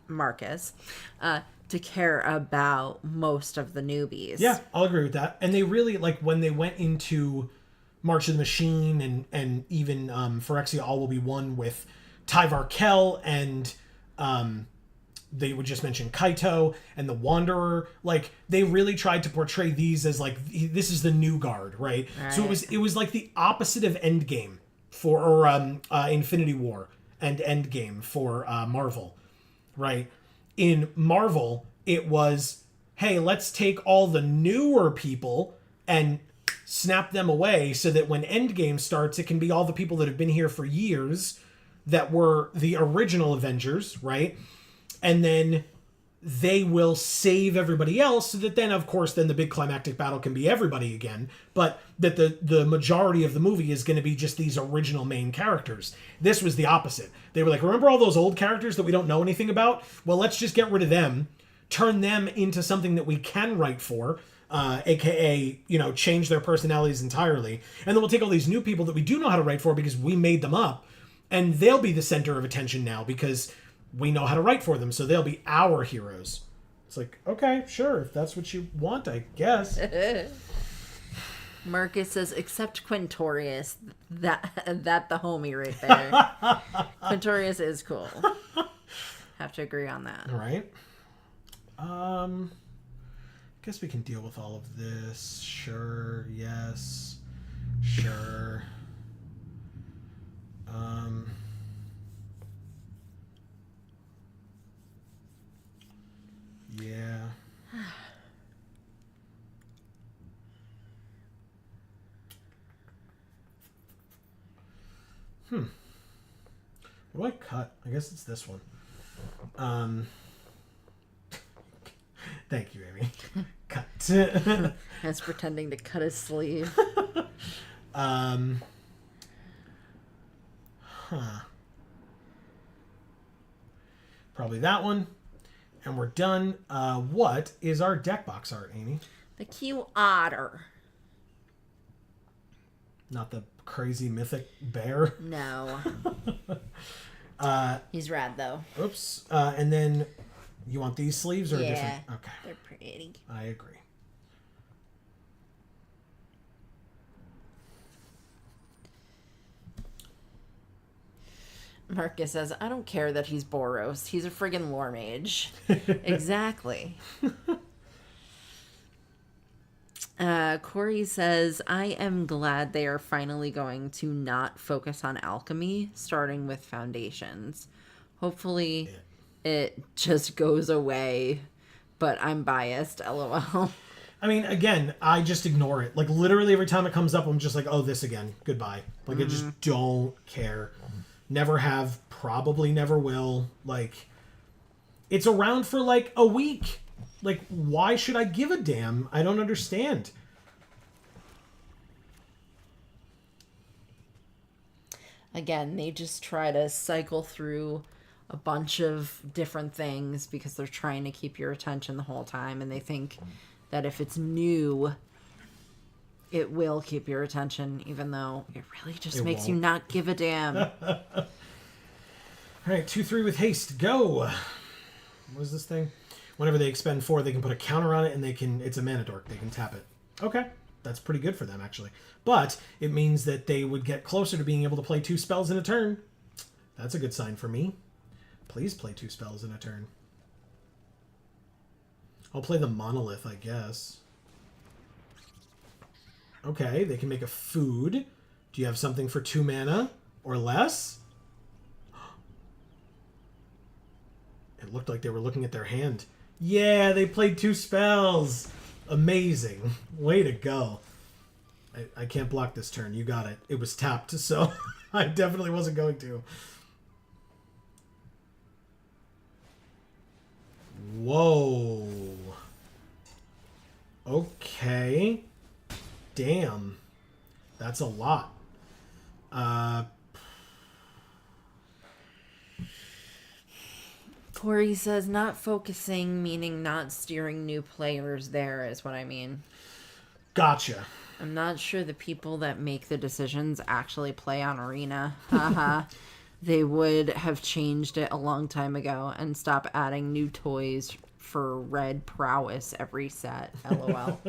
Marcus, to care about most of the newbies. Yeah, I'll agree with that. And they really, like, when they went into March of the Machine and even Phyrexia All Will Be One with Tyvar Kell and they would just mention Kaito and the Wanderer. Like, they really tried to portray these as, like, this is the new guard, right? So it was like the opposite of Endgame for Infinity War and Endgame for Marvel, right? In Marvel, it was, hey, let's take all the newer people and snap them away so that when Endgame starts, it can be all the people that have been here for years that were the original Avengers, right? And then they will save everybody else so that then, of course, then the big climactic battle can be everybody again. But that the majority of the movie is going to be just these original main characters. This was the opposite. They were like, remember all those old characters that we don't know anything about? Well, let's just get rid of them, turn them into something that we can write for, aka, change their personalities entirely. And then we'll take all these new people that we do know how to write for because we made them up, and they'll be the center of attention now because we know how to write for them, so they'll be our heroes. It's like, okay, sure, if that's what you want, I guess. Marcus says, except Quintorius, that the homie right there. Quintorius is cool. Have to agree on that. All right. Guess we can deal with all of this. Sure, yes. Sure. Yeah. What do I cut? I guess it's this one. Thank you, Amy. Cut. That's pretending to cut his sleeve. Probably that one. And we're done. What is our deck box art, Amy? The Q Otter. Not the crazy mythic bear? No. He's rad, though. Oops. And then, you want these sleeves or a different? Okay. They're pretty. I agree. Marcus says, I don't care that he's Boros. He's a friggin' lore mage. Exactly. Corey says, I am glad they are finally going to not focus on alchemy, starting with foundations. Hopefully it just goes away, but I'm biased, lol. I mean, again, I just ignore it. Like, literally every time it comes up, I'm just like, oh, this again. Goodbye. Like, I just don't care. Never have, probably never will. Like, it's around for, like, a week. Like, why should I give a damn? I don't understand. Again, they just try to cycle through a bunch of different things because they're trying to keep your attention the whole time, and they think that if it's new, it will keep your attention, even though it really just makes you not give a damn. All right, 2-3 with haste. Go. What is this thing? Whenever they expend 4, they can put a counter on it, and it's a mana dork. They can tap it. Okay, that's pretty good for them, actually. But it means that they would get closer to being able to play 2 spells in a turn. That's a good sign for me. Please play 2 spells in a turn. I'll play the Monolith, I guess. Okay, they can make a food. Do you have something for 2 mana or less? It looked like they were looking at their hand. Yeah, they played 2 spells. Amazing. Way to go. I can't block this turn. You got it. It was tapped, so I definitely wasn't going to. Whoa. Okay. Damn. That's a lot. Corey says not focusing, meaning not steering new players there, is what I mean. Gotcha. I'm not sure the people that make the decisions actually play on Arena. Haha. They would have changed it a long time ago and stop adding new toys for red prowess every set. LOL.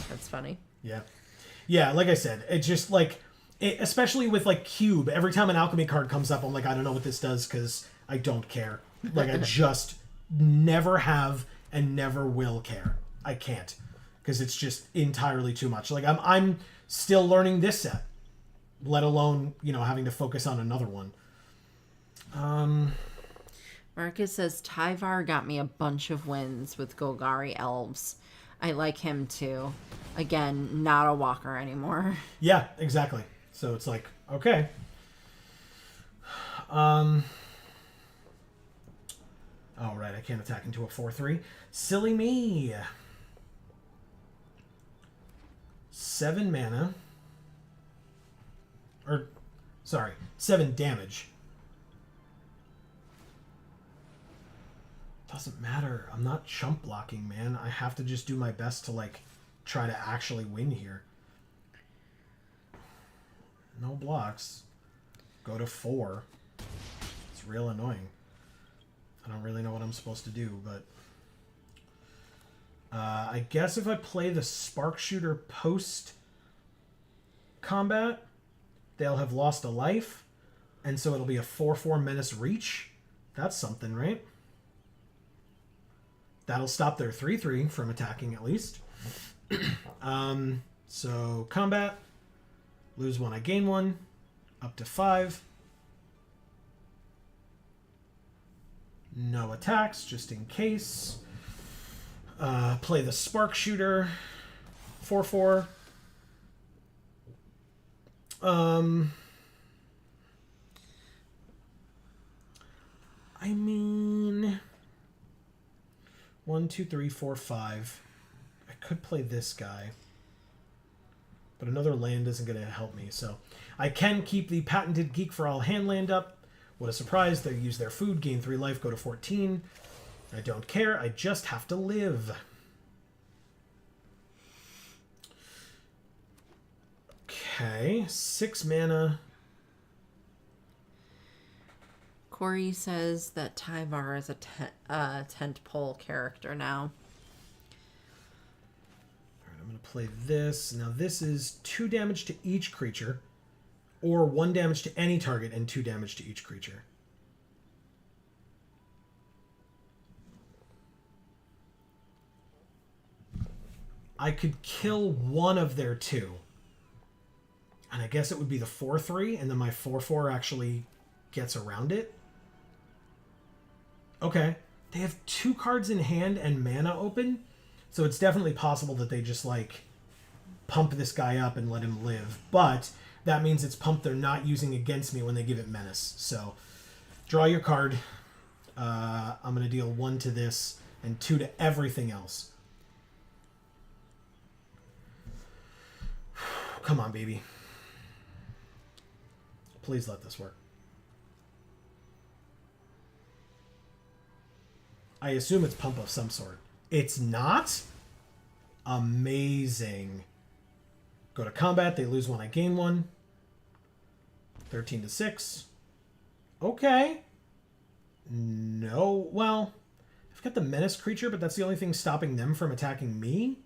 That's funny. Yeah. Yeah, like I said, it's just like, especially with like Cube, every time an alchemy card comes up, I'm like, I don't know what this does because I don't care. Like, I just never have and never will care. I can't because it's just entirely too much. Like, I'm still learning this set, let alone, having to focus on another one. Marcus says Tyvar got me a bunch of wins with Golgari elves. I like him too. Again, not a walker anymore. Yeah, exactly. So it's like, okay. Oh, right, I can't attack into a 4/3. Silly me. 7 mana. Or, sorry, 7 damage. Doesn't matter. I'm not chump blocking, man. I have to just do my best to, like, try to actually win here. No blocks. Go to 4. It's real annoying. I don't really know what I'm supposed to do, but... I guess if I play the Spark Shooter post-combat, they'll have lost a life, and so it'll be a 4/4 Menace Reach. That's something, right? That'll stop their 3/3 from attacking, at least. So, combat. Lose 1, I gain 1. Up to 5. No attacks, just in case. Play the Spark Shooter. 4/4. I mean... 1, 2, 3, 4, 5. I could play this guy. But another land isn't going to help me, so... I can keep the patented Geek for All hand land up. What a surprise. They use their food, gain 3 life, go to 14. I don't care. I just have to live. Okay. 6 mana. Corey says that Tyvar is a tent pole character now. Alright, I'm going to play this. Now this is 2 damage to each creature, or 1 damage to any target and 2 damage to each creature. I could kill one of their 2. And I guess it would be the 4/3, and then my 4/4 actually gets around it. Okay. They have 2 cards in hand and mana open, so it's definitely possible that they just, like, pump this guy up and let him live. But that means it's pump they're not using against me when they give it Menace. So, draw your card. I'm going to deal 1 to this and 2 to everything else. Come on, baby. Please let this work. I assume it's pump of some sort. It's not? Amazing. Go to combat. They lose 1. I gain 1. 13 to 6. Okay. No. Well, I've got the menace creature, but that's the only thing stopping them from attacking me.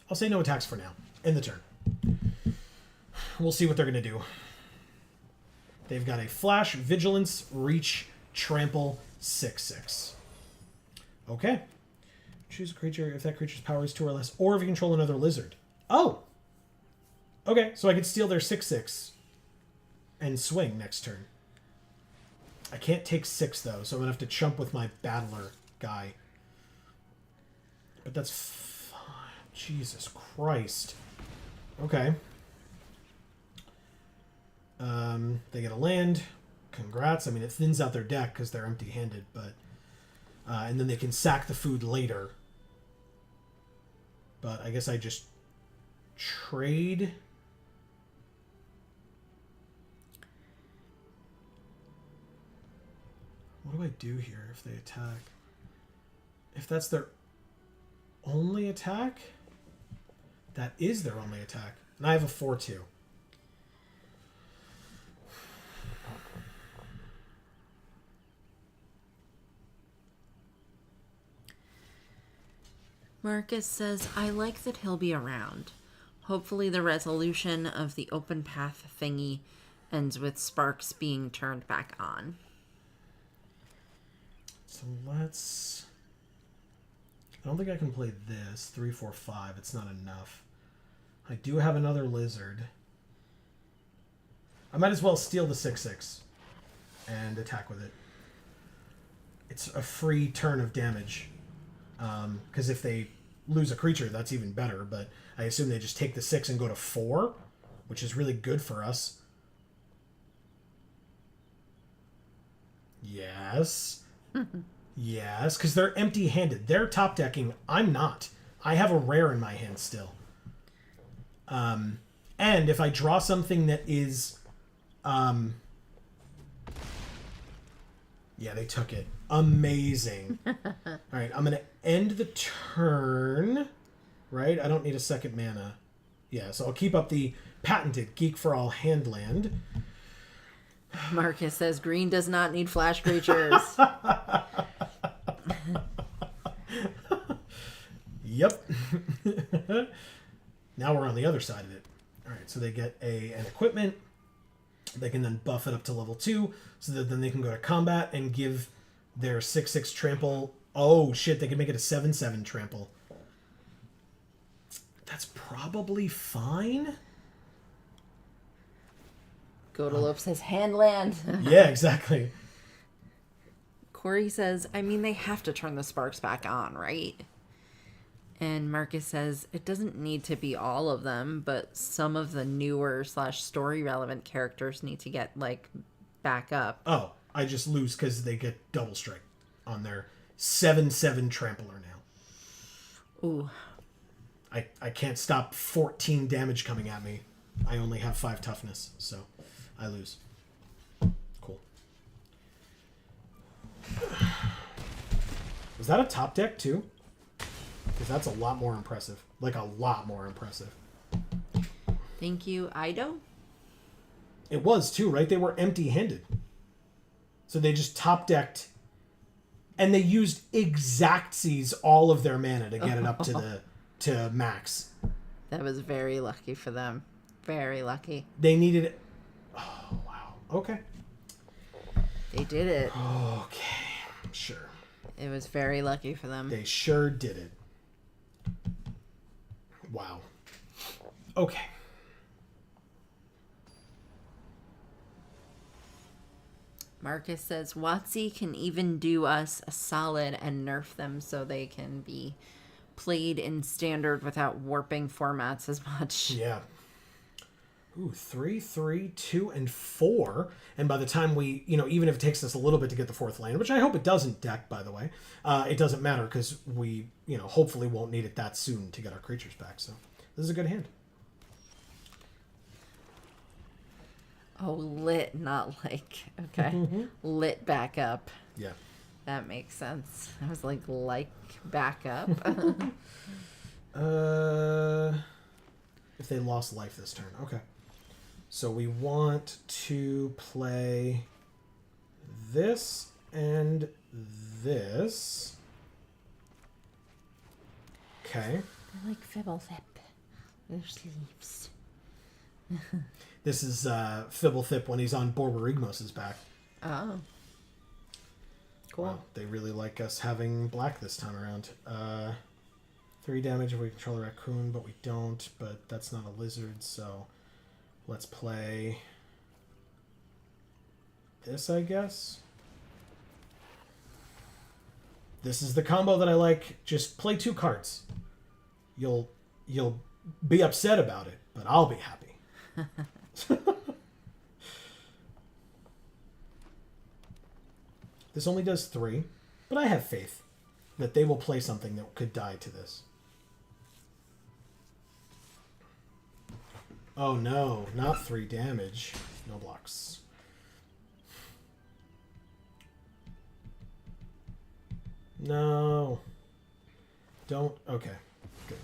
I'll say no attacks for now. In the turn. We'll see what they're going to do. They've got a flash, vigilance, reach, trample, 6/6. Okay. Choose a creature if that creature's power is 2 or less, or if you control another lizard. Oh! Okay, so I could steal their 6/6 and swing next turn. I can't take 6, though, so I'm going to have to chump with my battler guy. But that's... Jesus Christ. Okay. They get a land. Congrats. I mean, it thins out their deck because they're empty-handed, but... and then they can sack the food later. But I guess I just trade. do I do here if they attack? If that's their only attack? That is their only attack. And I have a 4-2. Marcus says, I like that he'll be around. Hopefully the resolution of the open path thingy ends with sparks being turned back on. So let's... I don't think I can play this. 3, 4, 5. It's not enough. I do have another lizard. I might as well steal the 6/6 and attack with it. It's a free turn of damage. Because if they lose a creature, that's even better. But I assume they just take the 6 and go to 4, which is really good for us. Yes. Yes, because they're empty-handed. They're top-decking. I'm not. I have a rare in my hand still. And if I draw something that is... Yeah, they took it. Amazing. All right, I'm going to end the turn. Right? I don't need a second mana. Yeah, so I'll keep up the patented Geek for All hand land. Marcus says, green does not need flash creatures. Yep. Now we're on the other side of it. All right, so they get an equipment. They can then buff it up to level 2, so that then they can go to combat and give their 6/6 trample. Oh shit! They can make it a 7/7 trample. That's probably fine. Godolope says, handland. Yeah, exactly. Corey says, I mean, they have to turn the sparks back on, right? And Marcus says, it doesn't need to be all of them, but some of the newer / story relevant characters need to get, like, back up. Oh, I just lose because they get double strike on their 7/7 trampler now. Ooh. I can't stop 14 damage coming at me. I only have 5 toughness, so I lose. Cool. Was that a top deck too? Because that's a lot more impressive. Like a lot more impressive. Thank you, Ido. It was too, right? They were empty-handed. So they just top decked, and they used exactsies all of their mana to get it up to max. That was very lucky for them. Very lucky. They needed it. Oh wow. Okay. They did it. Okay. Sure. It was very lucky for them. They sure did it. Wow. Okay. Marcus says, WotC can even do us a solid and nerf them so they can be played in standard without warping formats as much. Yeah. Ooh, 3, 3, 2, and 4. And by the time we, even if it takes us a little bit to get the 4th land, which I hope it doesn't deck, by the way, it doesn't matter because we, hopefully won't need it that soon to get our creatures back. So this is a good hand. Oh, lit, not like, okay. Lit back up. Yeah. That makes sense. I was like back up. If they lost life this turn. Okay. So we want to play this and this. Okay. I like Fibblethip. Their sleeves. This is Fibblethip when he's on Borborygmos' back. Oh. Cool. Wow, they really like us having black this time around. 3 damage if we control a raccoon, but we don't. But that's not a lizard, so let's play this, I guess. This is the combo that I like. Just play 2 cards. You'll be upset about it, but I'll be happy. This only does 3, but I have faith that they will play something that could die to this. Oh no, not 3 damage. No blocks. No. Don't. Okay. Good.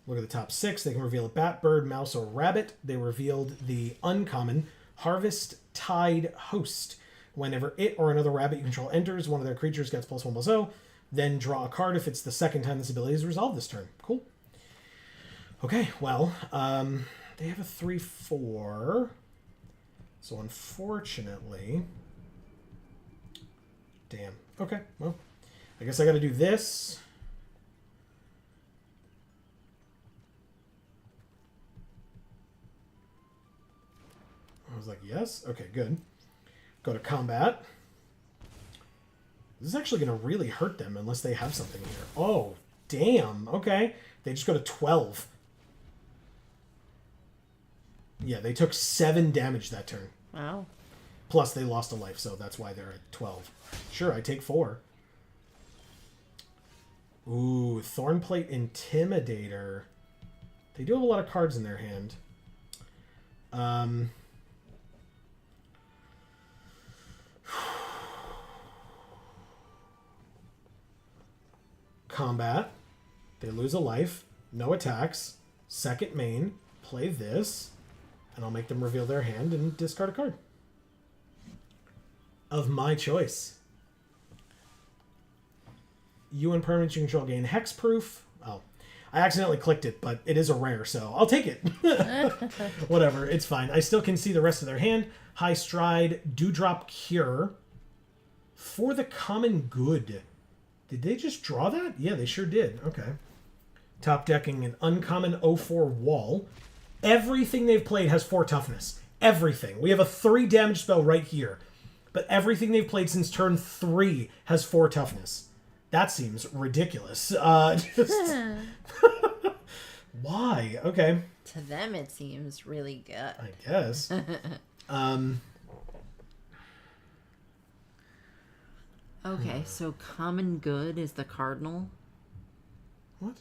Look at the top 6. They can reveal a bat, bird, mouse, or rabbit. They revealed the uncommon Harvest Tide Host. Whenever it or another rabbit you control enters, one of their creatures gets +1/+0. Then draw a card if it's the second time this ability is resolved this turn. Cool. Okay, well, they have a 3/4. So unfortunately... Damn. Okay, well, I guess I gotta do this. I was like, yes? Okay, good. Go to combat. This is actually going to really hurt them unless they have something here. Oh, damn. Okay. They just go to 12. Yeah, they took 7 damage that turn. Wow. Plus, they lost a life, so that's why they're at 12. Sure, I take 4. Ooh, Thornplate Intimidator. They do have a lot of cards in their hand. Combat. They lose a life. No attacks. Second main. Play this. And I'll make them reveal their hand and discard a card. Of my choice. You and permanents you control gain hexproof. Oh. I accidentally clicked it, but it is a rare, so I'll take it. Whatever, it's fine. I still can see the rest of their hand. High Stride, Dewdrop Cure. For the common good. Did they just draw that? Yeah, they sure did. Okay. Top decking an uncommon 0/4 wall. Everything they've played has 4 toughness. Everything. We have a 3 damage spell right here. But everything they've played since turn 3 has 4 toughness. That seems ridiculous. Why? Okay. To them, it seems really good. I guess. Okay, so common good is the cardinal. What?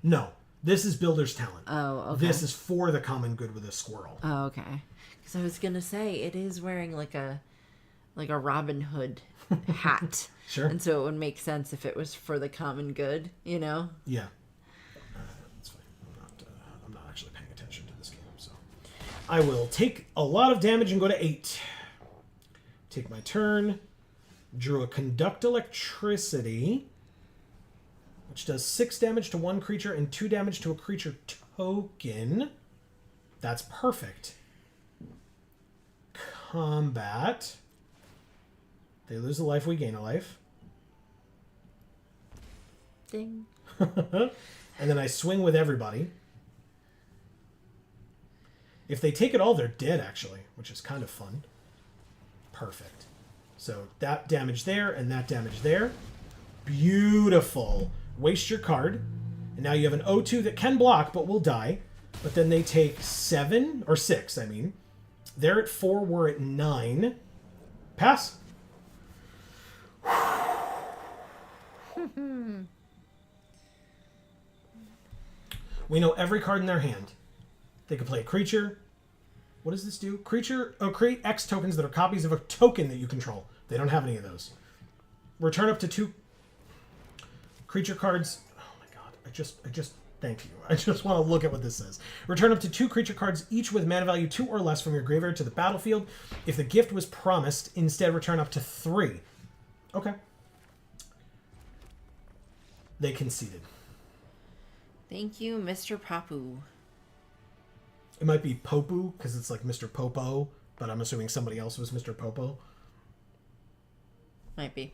No. This is Builder's Talent. Oh, okay. This is for the common good with a squirrel. Oh, okay. Because I was gonna say it is wearing like a Robin Hood hat. Sure. And so it would make sense if it was for the common good, you know? Yeah. That's fine. I'm not actually paying attention to this game, so. I will take a lot of damage and go to 8. Take my turn. Drew a Conduct Electricity, which does 6 damage to one creature and 2 damage to a creature token. That's perfect. Combat. They lose a life, we gain a life. Ding. And then I swing with everybody. If they take it all, they're dead, actually, which is kind of fun. Perfect. So that damage there and that damage there. Beautiful. Waste your card. And now you have an 0/2 that can block, but will die. But then they take 7, or 6, I mean. They're at 4, we're at 9. Pass. We know every card in their hand. They can play a creature. What does this do? Creature. Oh, create X tokens that are copies of a token that you control. They don't have any of those. Return up to 2 creature cards. Oh my god. I just thank you. I just want to look at what this says. Return up to 2 creature cards, each with mana value 2 or less from your graveyard to the battlefield. If the gift was promised, instead return up to 3. Okay. They conceded. Thank you, Mr. Papu. It might be Popu, because it's like Mr. Popo, but I'm assuming somebody else was Mr. Popo. Might be.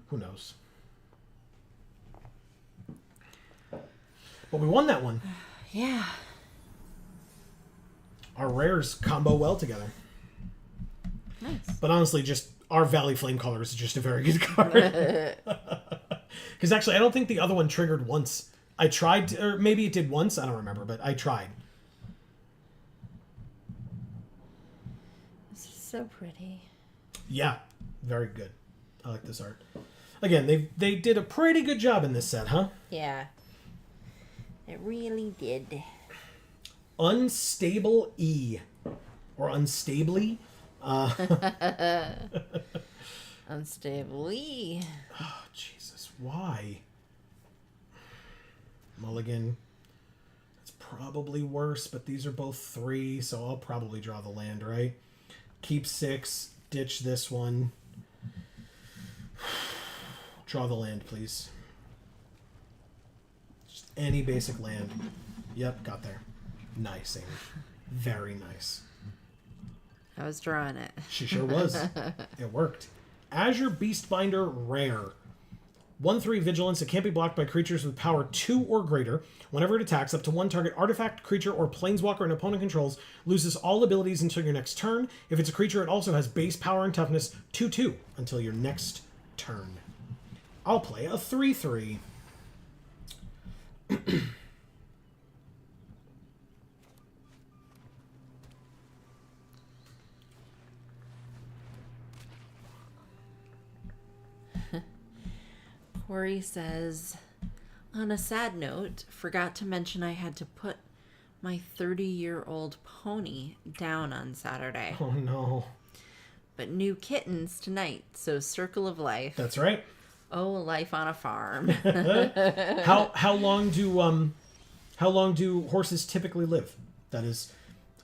Who knows? But we won that one. Yeah. Our rares combo well together. Nice. But honestly, just our Valley Flamecaller is just a very good card. Because actually, I don't think the other one triggered once. I tried, or maybe it did once, I don't remember, but I tried. This is so pretty. Yeah, very good. I like this art. Again, they did a pretty good job in this set, huh? Yeah. It really did. Unstable E. Or Unstably. Unstably. Oh, Jesus. Why? Mulligan. It's probably worse, but these are both 3, so I'll probably draw the land, right? Keep 6. Ditch this one. Draw the land, please. Just any basic land. Yep, got there. Nice, Amy. Very nice. I was drawing it. She sure was. It worked. Azure Beastbinder Rare. 1/3 vigilance. It can't be blocked by creatures with power 2 or greater. Whenever it attacks, up to one target artifact, creature, or planeswalker an opponent controls loses all abilities until your next turn. If it's a creature, it also has base power and toughness 2/2 until your next turn. I'll play a 3/3. Corey says, on a sad note, forgot to mention I had to put my 30-year-old pony down on Saturday. Oh, no. But new kittens tonight, so circle of life. That's right. Oh, life on a farm. How long do horses typically live? That is,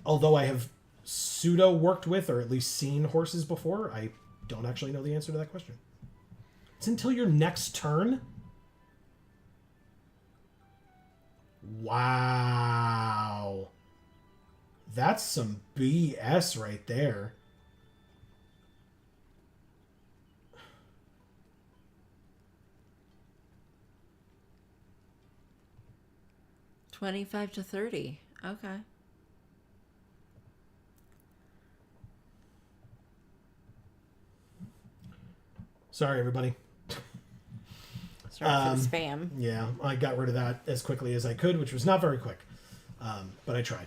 although I have pseudo worked with or at least seen horses before, I don't actually know the answer to that question. It's until your next turn? Wow. That's some BS right there. $25 to $30. Okay. Sorry, everybody. Sorry for the spam. Yeah, I got rid of that as quickly as I could, which was not very quick. But I tried.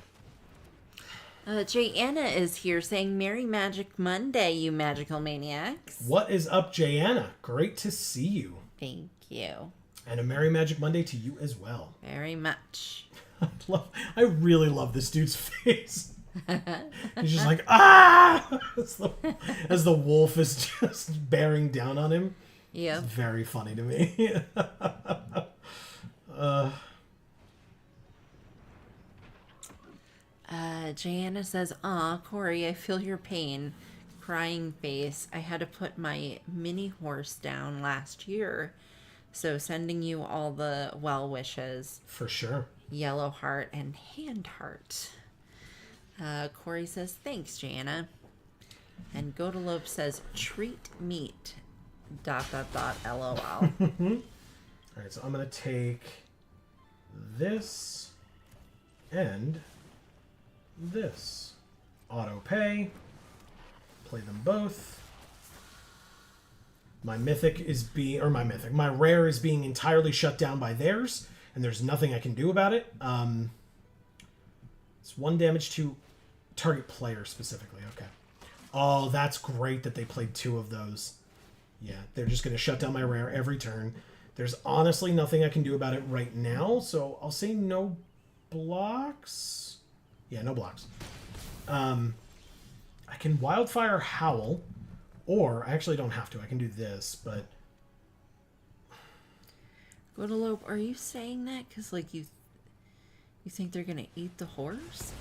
Anna is here saying, Merry Magic Monday, you magical maniacs. What is up, Anna? Great to see you. Thank you. And a Merry Magic Monday to you as well. Very much. I really love this dude's face. He's just like, ah! As the wolf is just bearing down on him. Yep. It's very funny to me. Joanna says, aw, Corey, I feel your pain. Crying face. I had to put my mini horse down last year. So sending you all the well wishes. For sure. Yellow heart and hand heart. Corey says, thanks, Joanna. And Godalope says, treat meat. ... LOL. All right, so I'm going to take this and this. Auto pay. Play them both. My mythic is being, or my rare is being entirely shut down by theirs, and there's nothing I can do about it. It's 1 damage to target player specifically. Okay. Oh, that's great that they played 2 of those. Yeah, they're just going to shut down my rare every turn. There's honestly nothing I can do about it right now, so I'll say no blocks. Yeah, no blocks. I can Wildfire Howl, or I actually don't have to. I can do this, but... Godalope, are you saying that because, like, you think they're going to eat the horse?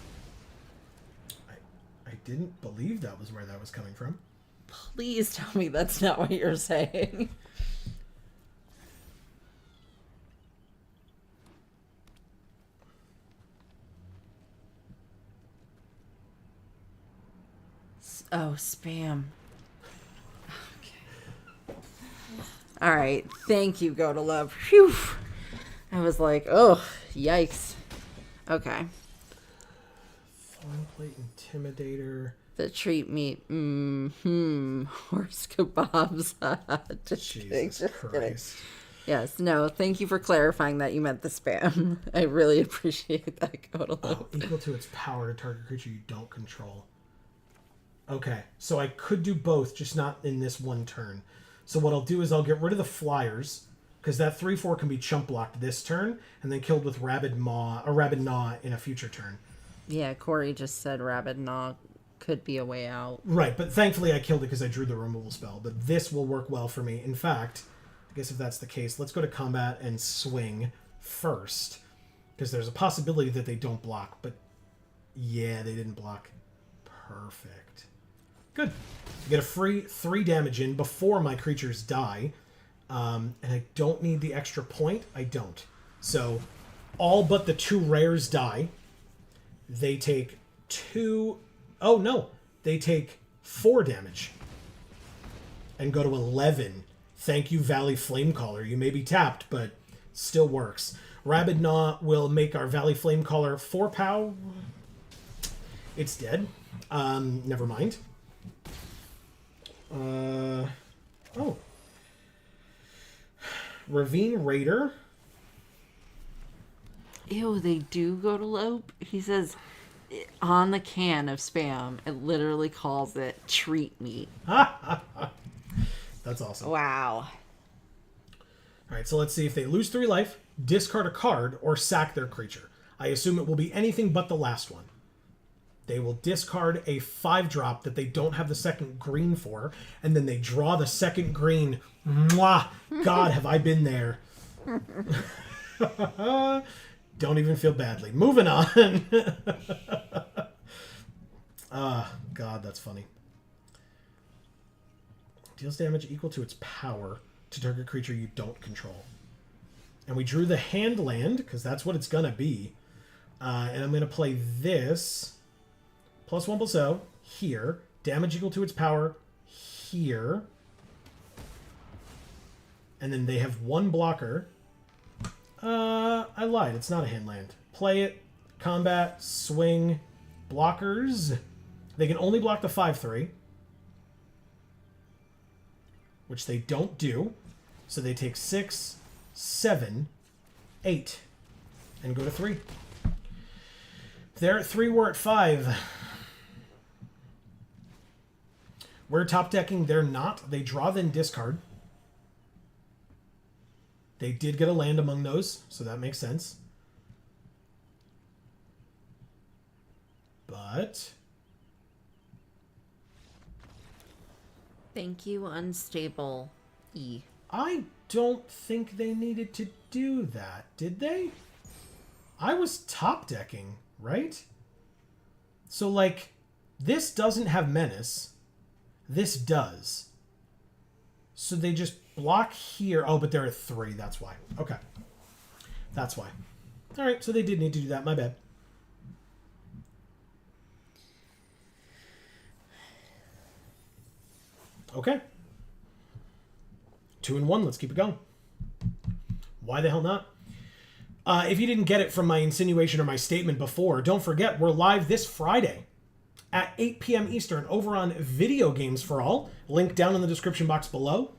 I didn't believe that was where that was coming from. Please tell me that's not what you're saying. Oh, spam. Okay. All right. Thank you, Godalope. Phew. I was like, oh, yikes. Okay. Thornplate Intimidator. The treat meat. Horse kebabs. Jesus Christ. Yes, no, thank you for clarifying that you meant the spam. I really appreciate that, Godalope. Oh, equal to its power to target creature you don't control. Okay, so I could do both, just not in this one turn. So what I'll do is I'll get rid of the flyers, because that 3/4 can be chump blocked this turn, and then killed with Rabid Gnaw in a future turn. Yeah, Corey just said Rabid Gnaw could be a way out. Right, but thankfully I killed it because I drew the removal spell. But this will work well for me. In fact, I guess if that's the case, let's go to combat and swing first. Because there's a possibility that they don't block. But yeah, they didn't block. Perfect. Good. I get a free 3 damage in before my creatures die. And I don't need the extra point. I don't. So all but the 2 rares die. They take 2... Oh, no. They take 4 damage. And go to 11. Thank you, Valley Flamecaller. You may be tapped, but still works. Rabid Gnaw will make our Valley Flamecaller 4 POW. It's dead. Never mind. Oh. Ravine Raider. Ew, they do go to Lope. He says on the can of Spam, it literally calls it treat meat. That's awesome. Wow. All right, so let's see if they lose 3 life, discard a card, or sack their creature. I assume it will be anything but the last one. They will discard a 5-drop that they don't have the second green for, and then they draw the second green. Mwah! God, have I been there. Don't even feel badly. Moving on. God, that's funny. Deals damage equal to its power to target creature you don't control. And we drew the hand land, because that's what it's going to be. And I'm going to play this. +1/+0 here. Damage equal to its power here. And then they have 1 blocker. I lied. It's not a hand land. Play it. Combat. Swing. Blockers. They can only block the 5/3. Which they don't do. So they take 6, 7, 8. And go to 3. They're at 3, we're at 5. We're top decking, they're not. They draw, then discard. They did get a land among those, so that makes sense. But... Thank you, Unstable E. I don't think they needed to do that, did they? I was top decking, right? So, like, this doesn't have Menace. This does. So they just block here. Oh, but they're at 3. That's why. Okay. That's why. All right, so they did need to do that. My bad. Okay. 2 and 1. Let's keep it going. Why the hell not? If you didn't get it from my insinuation or my statement before, don't forget we're live this Friday at 8 p.m. Eastern over on Video Games for All. Link down in the description box below.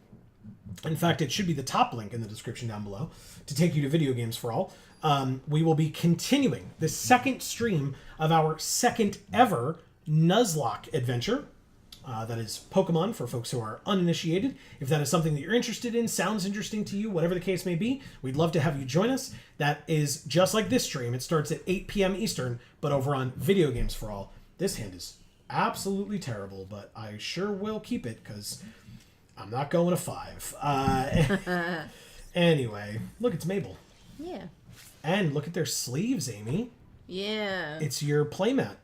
In fact, it should be the top link in the description down below to take you to Video Games for All. We will be continuing the second stream of our second ever Nuzlocke adventure. That is Pokemon for folks who are uninitiated. If that is something that you're interested in, sounds interesting to you, whatever the case may be, we'd love to have you join us. That is just like this stream. It starts at 8 p.m. Eastern, but over on Video Games for All. This hand is absolutely terrible, but I sure will keep it because I'm not going to 5. Anyway, look, it's Mabel. Yeah. And look at their sleeves, Amy. Yeah. It's your playmat.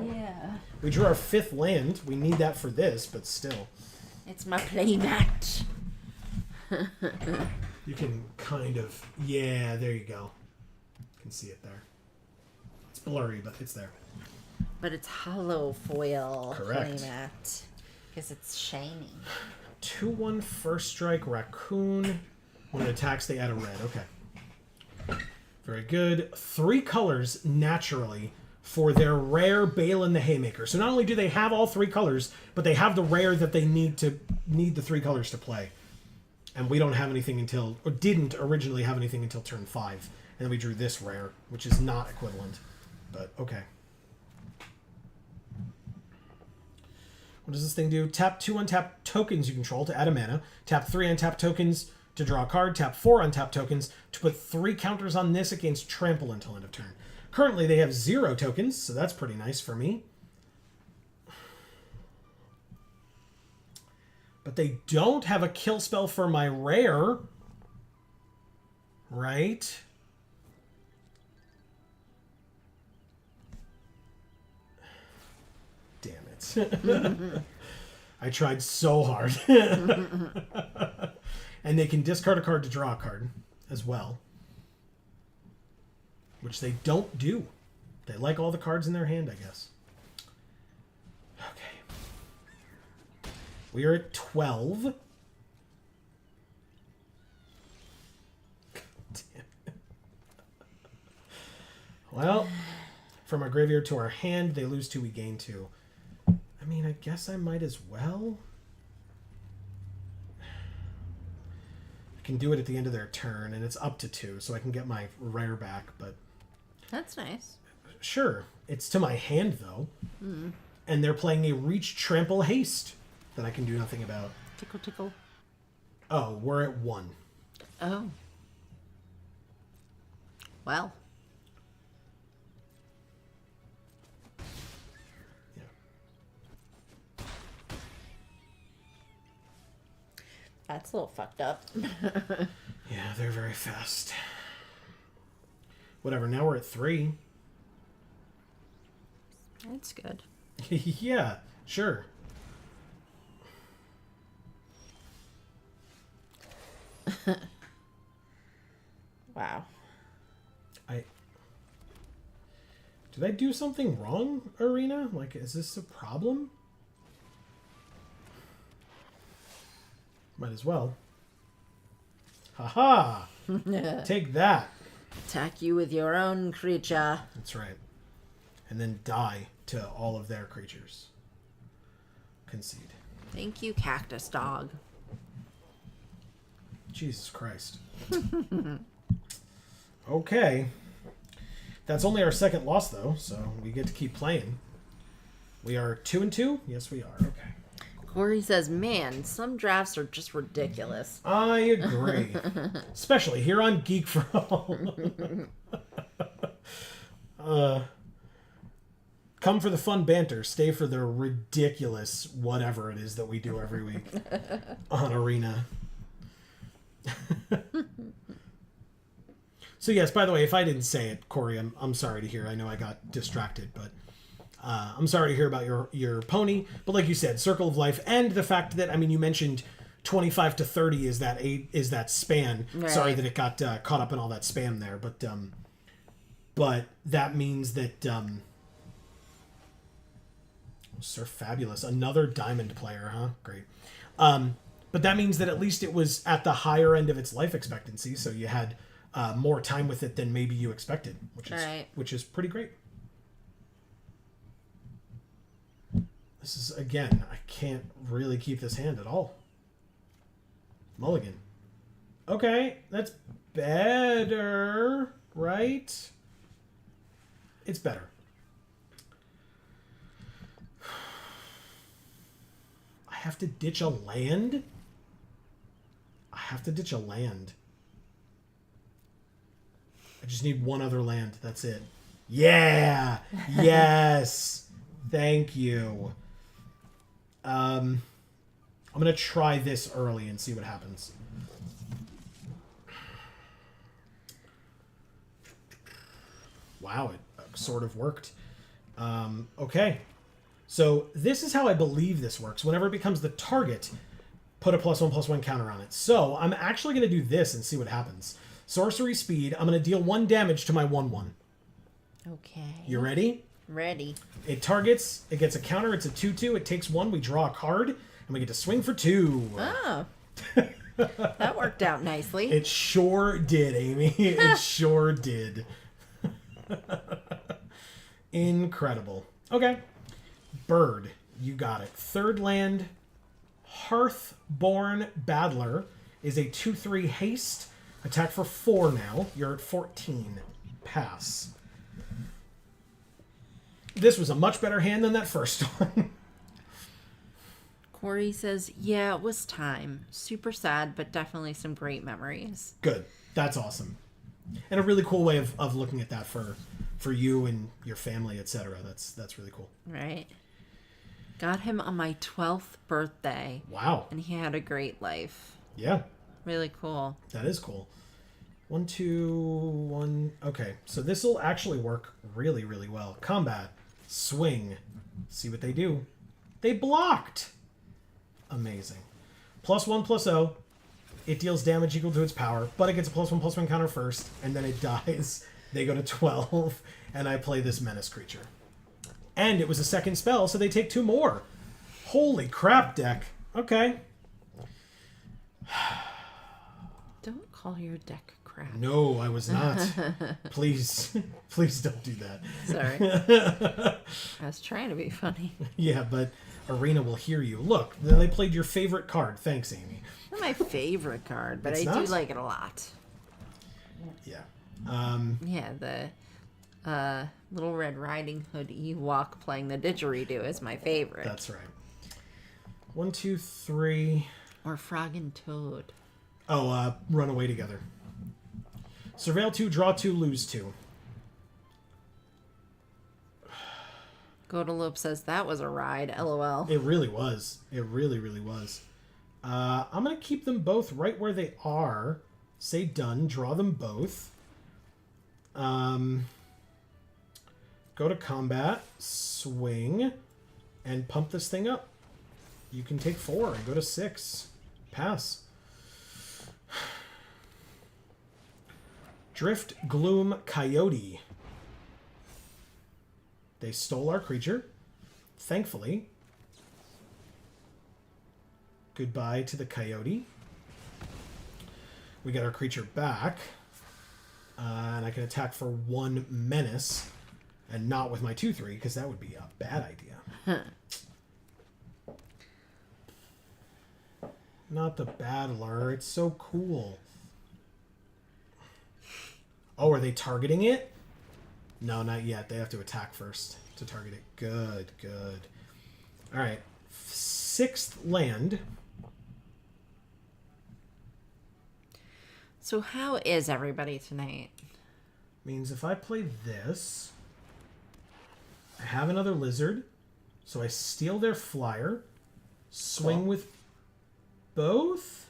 Yeah. We drew our 5th land. We need that for this, but still. It's my playmat. You can kind of... Yeah, there you go. You can see it there. It's blurry, but it's there. But it's hollow foil Correct. playmat. Because it's shiny. 2/1 first strike raccoon. When it attacks, they add a red. Okay. Very good. 3 colors naturally for their rare Balin the Haymaker. So not only do they have all 3 colors, but they have the rare that they need the 3 colors to play. And we don't have anything until, or didn't originally have anything until turn 5. And then we drew this rare, which is not equivalent. But okay. What does this thing do? Tap 2 untap tokens you control to add a mana. Tap 3 untap tokens to draw a card. Tap 4 untap tokens to put 3 counters on this against trample until end of turn. Currently, they have 0 tokens, so that's pretty nice for me. But they don't have a kill spell for my rare. Right? Damn it. I tried so hard. And they can discard a card to draw a card as well. Which they don't do. They like all the cards in their hand, I guess. Okay. We are at 12. God damn it. Well, from our graveyard to our hand, they lose 2, we gain 2. I mean, I guess I might as well. I can do it at the end of their turn, and it's up to 2, so I can get my rare back, but... That's nice. Sure. It's to my hand, though. And they're playing a Reach, Trample, Haste that I can do nothing about. Tickle, tickle. Oh, we're at 1. Oh. Well. Yeah. That's a little fucked up. Yeah, they're very fast. Whatever, now we're at 3. That's good. Yeah, sure. Wow. Did I do something wrong, Arena? Like, is this a problem? Might as well. Haha! Take that. Attack you with your own creature. That's right. And then die to all of their creatures. Concede. Thank you, cactus dog. Jesus Christ. Okay. That's only our second loss, though, so we get to keep playing. We are 2-2? Yes, we are. Okay. Corey says, man, some drafts are just ridiculous. I agree. Especially here on Geek for All. Come for the fun banter. Stay for the ridiculous whatever it is that we do every week on Arena. So yes, by the way, if I didn't say it, Corey, I'm sorry to hear. I know I got distracted, but I'm sorry to hear about your pony. But like you said, Circle of Life, and the fact that, I mean, you mentioned 25 to 30 is that span. Right. Sorry that it got caught up in all that spam there, but that means that Sir Fabulous, another diamond player, huh? Great. But that means that at least it was at the higher end of its life expectancy, so you had more time with it than maybe you expected, which is pretty great. This is, again, I can't really keep this hand at all. Mulligan. Okay, that's better, right? It's better. I have to ditch a land? I have to ditch a land. I just need one other land. That's it. Yeah! Yes! Thank you. I'm going to try this early and see what happens. Wow, it sort of worked. Okay. So this is how I believe this works. Whenever it becomes the target, put a +1/+1 counter on it. So I'm actually going to do this and see what happens. Sorcery speed. I'm going to deal 1 damage to my 1/1. Okay. You ready? Ready. It targets. It gets a counter. It's a 2/2. It takes 1. We draw a card, and we get to swing for 2. Oh. That worked out nicely. It sure did, Amy. It sure did. Incredible. Okay. Bird. You got it. Third land. Hearthborn Battler is a 2/3 haste. Attack for 4 now. You're at 14. Pass. This was a much better hand than that first one. Corey says, yeah, it was time. Super sad, but definitely some great memories. Good. That's awesome. And a really cool way of looking at that for you and your family, etc. That's really cool. Right. Got him on my 12th birthday. Wow. And he had a great life. Yeah. Really cool. That is cool. 1, 2, 1. Okay, so this will actually work really, really well. Combat. Swing. See what they do. They blocked. Amazing. +1/+0. It deals damage equal to its power, but it gets a +1/+1 counter first, and then it dies. They go to 12, and I play this menace creature. And it was a second spell, so they take 2 more. Holy crap, deck. Okay. Don't call your deck crap. No, I was not. Please don't do that. Sorry. I was trying to be funny. Yeah, but Arena will hear you. Look, they played your favorite card. Thanks, Amy. Not my favorite card, but It's I not? do like it a lot. Yeah. Yeah, the Little Red Riding Hood Ewok playing the didgeridoo is my favorite. That's right. 1, 2, 3. Or Frog and Toad. Oh, run away together. Surveil 2, draw 2, lose 2. Godalope says that was a ride. LOL. It really was. It really, really was. I'm going to keep them both right where they are. Say done. Draw them both. Go to combat. Swing. And pump this thing up. You can take 4 and go to 6. Pass. Drift, Gloom, Coyote. They stole our creature. Thankfully. Goodbye to the Coyote. We get our creature back. And I can attack for 1 menace. And not with my 2/3, because that would be a bad idea. Not the Battler. It's so cool. Oh, are they targeting it? No, not yet. They have to attack first to target it. Good, good. All right. 6th land. So how is everybody tonight? Means if I play this, I have another lizard, so I steal their flyer, swing with both,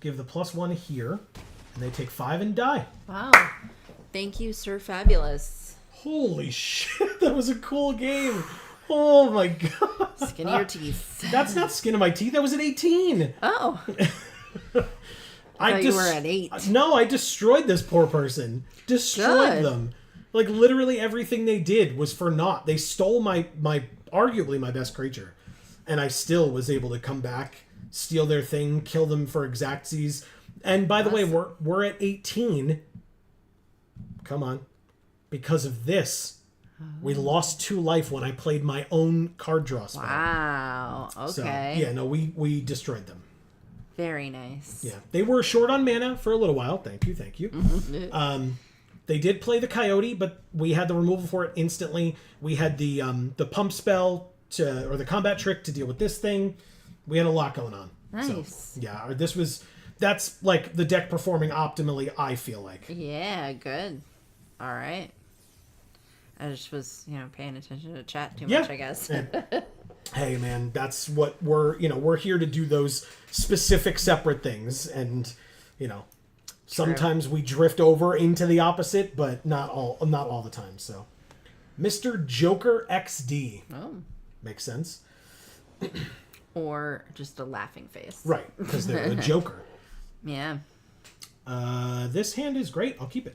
give the +1 here, and they take 5 and die. Wow. Thank you, Sir Fabulous. Holy shit, that was a cool game. Oh my god. Skin of your teeth. That's not skin of my teeth, that was an 18. Oh. I thought you were at 8. No, I destroyed this poor person. Destroyed Good. them. Like, literally everything they did was for naught. They stole my arguably my best creature. And I still was able to come back, steal their thing, kill them for exactsies. And by the way, we're at 18. Come on. Because of this. We lost 2 life when I played my own card draw spell. Wow. Okay. So, yeah, no, we destroyed them. Very nice. Yeah. They were short on mana for a little while. Thank you, thank you. They did play the Coyote, but we had the removal for it instantly. We had the pump spell or the combat trick to deal with this thing. We had a lot going on. Nice. So, yeah, that's like the deck performing optimally, I feel like. Yeah, good. All right. I just was, paying attention to chat too Yeah. much, I guess. Hey, man, that's what we're here to do, those specific separate things. And, sometimes we drift over into the opposite, but not all the time. So, Mr. Joker XD. Oh. Makes sense. Or just a laughing face. Right, because they're the Joker. Yeah. This hand is great. I'll keep it.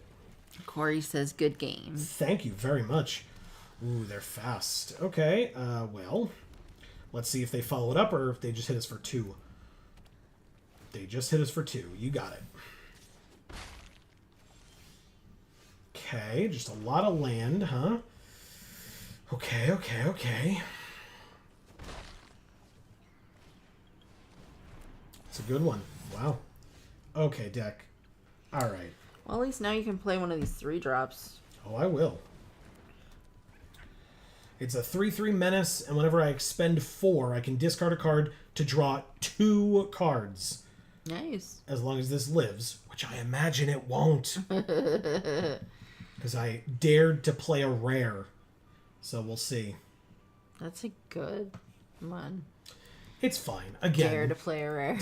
Corey says, good game. Thank you very much. Ooh, they're fast. Okay, well, let's see if they follow it up or if they just hit us for 2. They just hit us for 2. You got it. Okay, just a lot of land, huh? Okay. It's a good one. Wow. Okay, deck. All right. Well, at least now you can play one of these 3-drops. Oh, I will. It's a 3/3 menace, and whenever I expend 4, I can discard a card to draw 2 cards. Nice. As long as this lives, which I imagine it won't. Because I dared to play a rare. So we'll see. That's a good one. It's fine. Again. Dare to play a rare.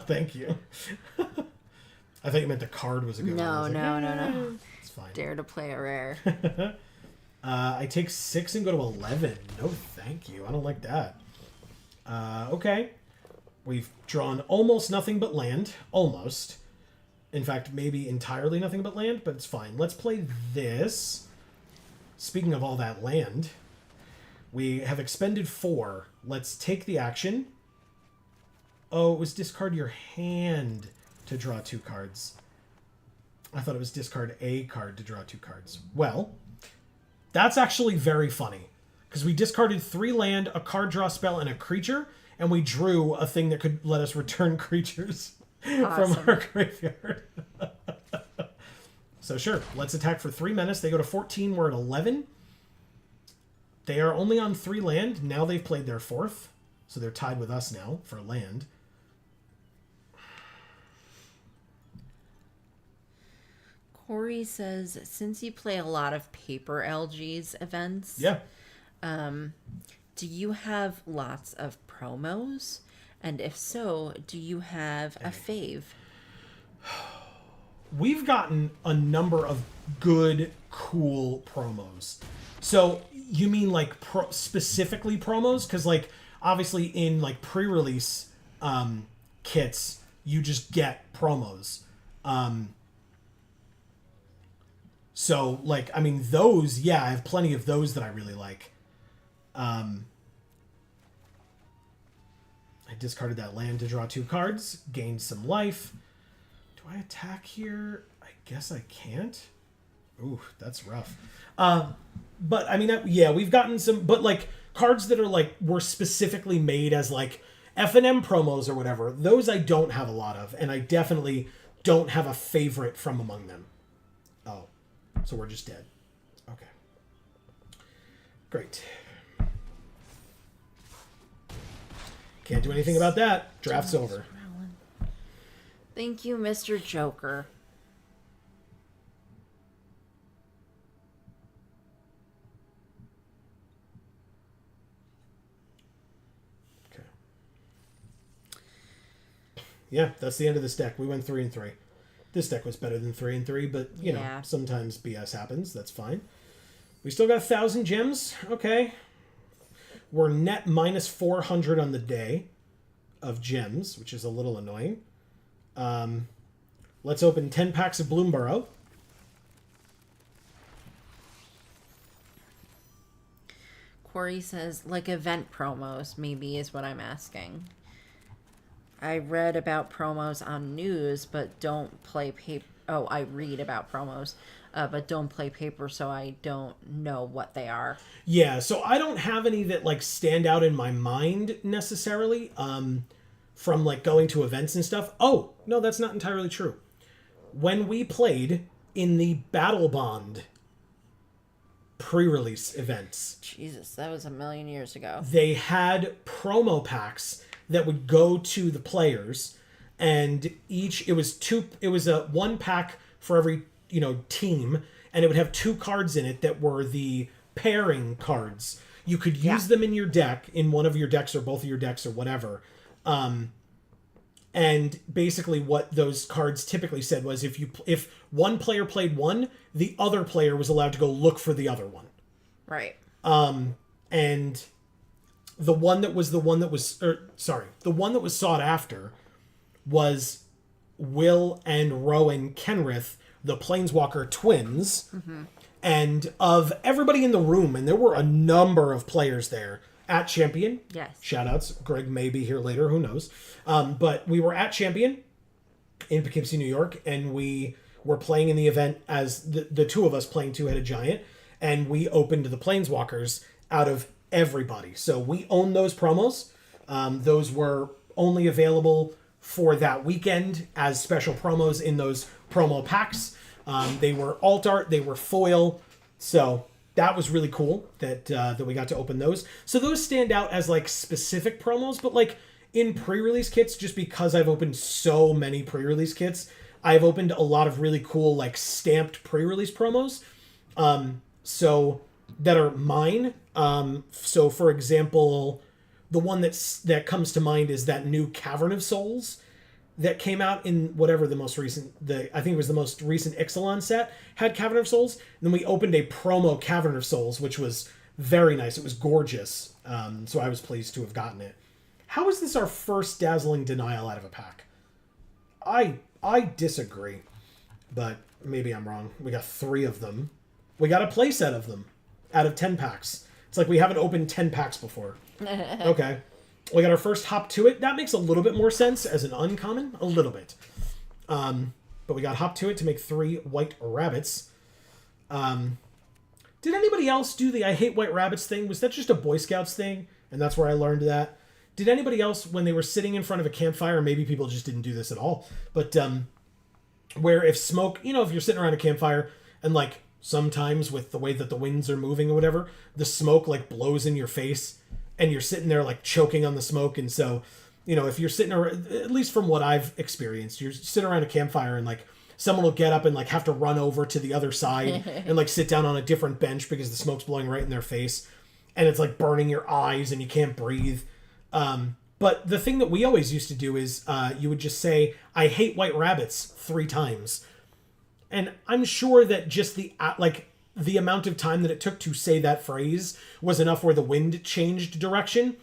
Thank you. I thought you meant the card was a good one. No. It's fine. Dare to play a rare. I take 6 and go to 11. No, thank you. I don't like that. Okay. We've drawn almost nothing but land. Almost. In fact, maybe entirely nothing but land, but it's fine. Let's play this. Speaking of all that land, we have expended 4. Let's take the action. Oh, it was discard your hand to draw 2 cards. I thought it was discard a card to draw 2 cards. Well, that's actually very funny. Because we discarded 3 land, a card draw spell, and a creature, and we drew a thing that could let us return creatures from our graveyard. So sure, let's attack for 3 menace. They go to 14, we're at 11. They are only on 3 land. Now they've played their 4th. So they're tied with us now for land. Corey says, since you play a lot of paper LG's events, Yeah. do you have lots of promos? And if so, do you have a fave? We've gotten a number of good, cool promos. So you mean like specifically promos? Because like obviously in like pre-release kits, you just get promos. So like, I mean, those, yeah, I have plenty of those that I really like. I discarded that land to draw 2 cards, gained some life. Do I attack here? I guess I can't. Ooh, that's rough. But I mean, yeah, we've gotten some, but like cards that are like, were specifically made as like F&M promos or whatever. Those I don't have a lot of, and I definitely don't have a favorite from among them. Oh, so we're just dead. Okay. Great. Can't do anything about that. Draft's over. Thank you, Mr. Joker. Okay. Yeah, that's the end of this deck. We went 3 and 3. This deck was better than 3 and 3, but you know, sometimes BS happens. That's fine. We still got 1,000 gems. Okay. We're net minus 400 on the day of gems, which is a little annoying. Let's open 10 packs of Bloomburrow. Corey says, like event promos, maybe is what I'm asking. I read about promos on news, but don't play paper. Oh, I read about promos, but don't play paper, so I don't know what they are. Yeah, so I don't have any that like stand out in my mind necessarily from like going to events and stuff. Oh, no, that's not entirely true. When we played in the Battle Bond pre-release events, Jesus, that was a million years ago. they had promo packs that would go to the players, and it was a 1 pack for every, you know, team, and it would have 2 cards in it that were the pairing cards. You could use them in your deck, in one of your decks or both of your decks or whatever. And basically what those cards typically said was if one player played one, the other player was allowed to go look for the other one. Right. And the one that was sought after was Will and Rowan Kenrith, the Planeswalker twins. Mm-hmm. And of everybody in the room, and there were a number of players there at Champion. Yes. Shoutouts. Greg may be here later, who knows. But we were at Champion in Poughkeepsie, New York, and we were playing in the event as the 2 of us playing Two-Headed Giant, and we opened the Planeswalkers out of everybody. So we own those promos. Those were only available for that weekend as special promos in those promo packs. They were alt art, they were foil, so that was really cool that we got to open those. So those stand out as like specific promos, but like in pre-release kits, just because I've opened so many pre-release kits, I've opened a lot of really cool like stamped pre-release promos. So that are mine. So, for example, the one that comes to mind is that new Cavern of Souls that came out in whatever the most recent, I think it was the most recent Ixalan set, had Cavern of Souls. And then we opened a promo Cavern of Souls, which was very nice. It was gorgeous. So I was pleased to have gotten it. How is this our first Dazzling Denial out of a pack? I disagree, but maybe I'm wrong. We got 3 of them. We got a playset of them out of 10 packs. It's like we haven't opened 10 packs before. Okay. We got our first Hop to It. That makes a little bit more sense as an uncommon. A little bit. But we got Hop to It to make 3 white rabbits. Did anybody else do the I hate white rabbits thing? Was that just a Boy Scouts thing? And that's where I learned that. Did anybody else, when they were sitting in front of a campfire, maybe people just didn't do this at all, but where if smoke, if you're sitting around a campfire and like sometimes with the way that the winds are moving or whatever, the smoke like blows in your face and you're sitting there like choking on the smoke. And so, if you're sitting around, at least from what I've experienced, you're sitting around a campfire and like someone will get up and like have to run over to the other side and like sit down on a different bench because the smoke's blowing right in their face and it's like burning your eyes and you can't breathe. But the thing that we always used to do is you would just say, I hate white rabbits 3 times. And I'm sure that just the amount of time that it took to say that phrase was enough where the wind changed direction.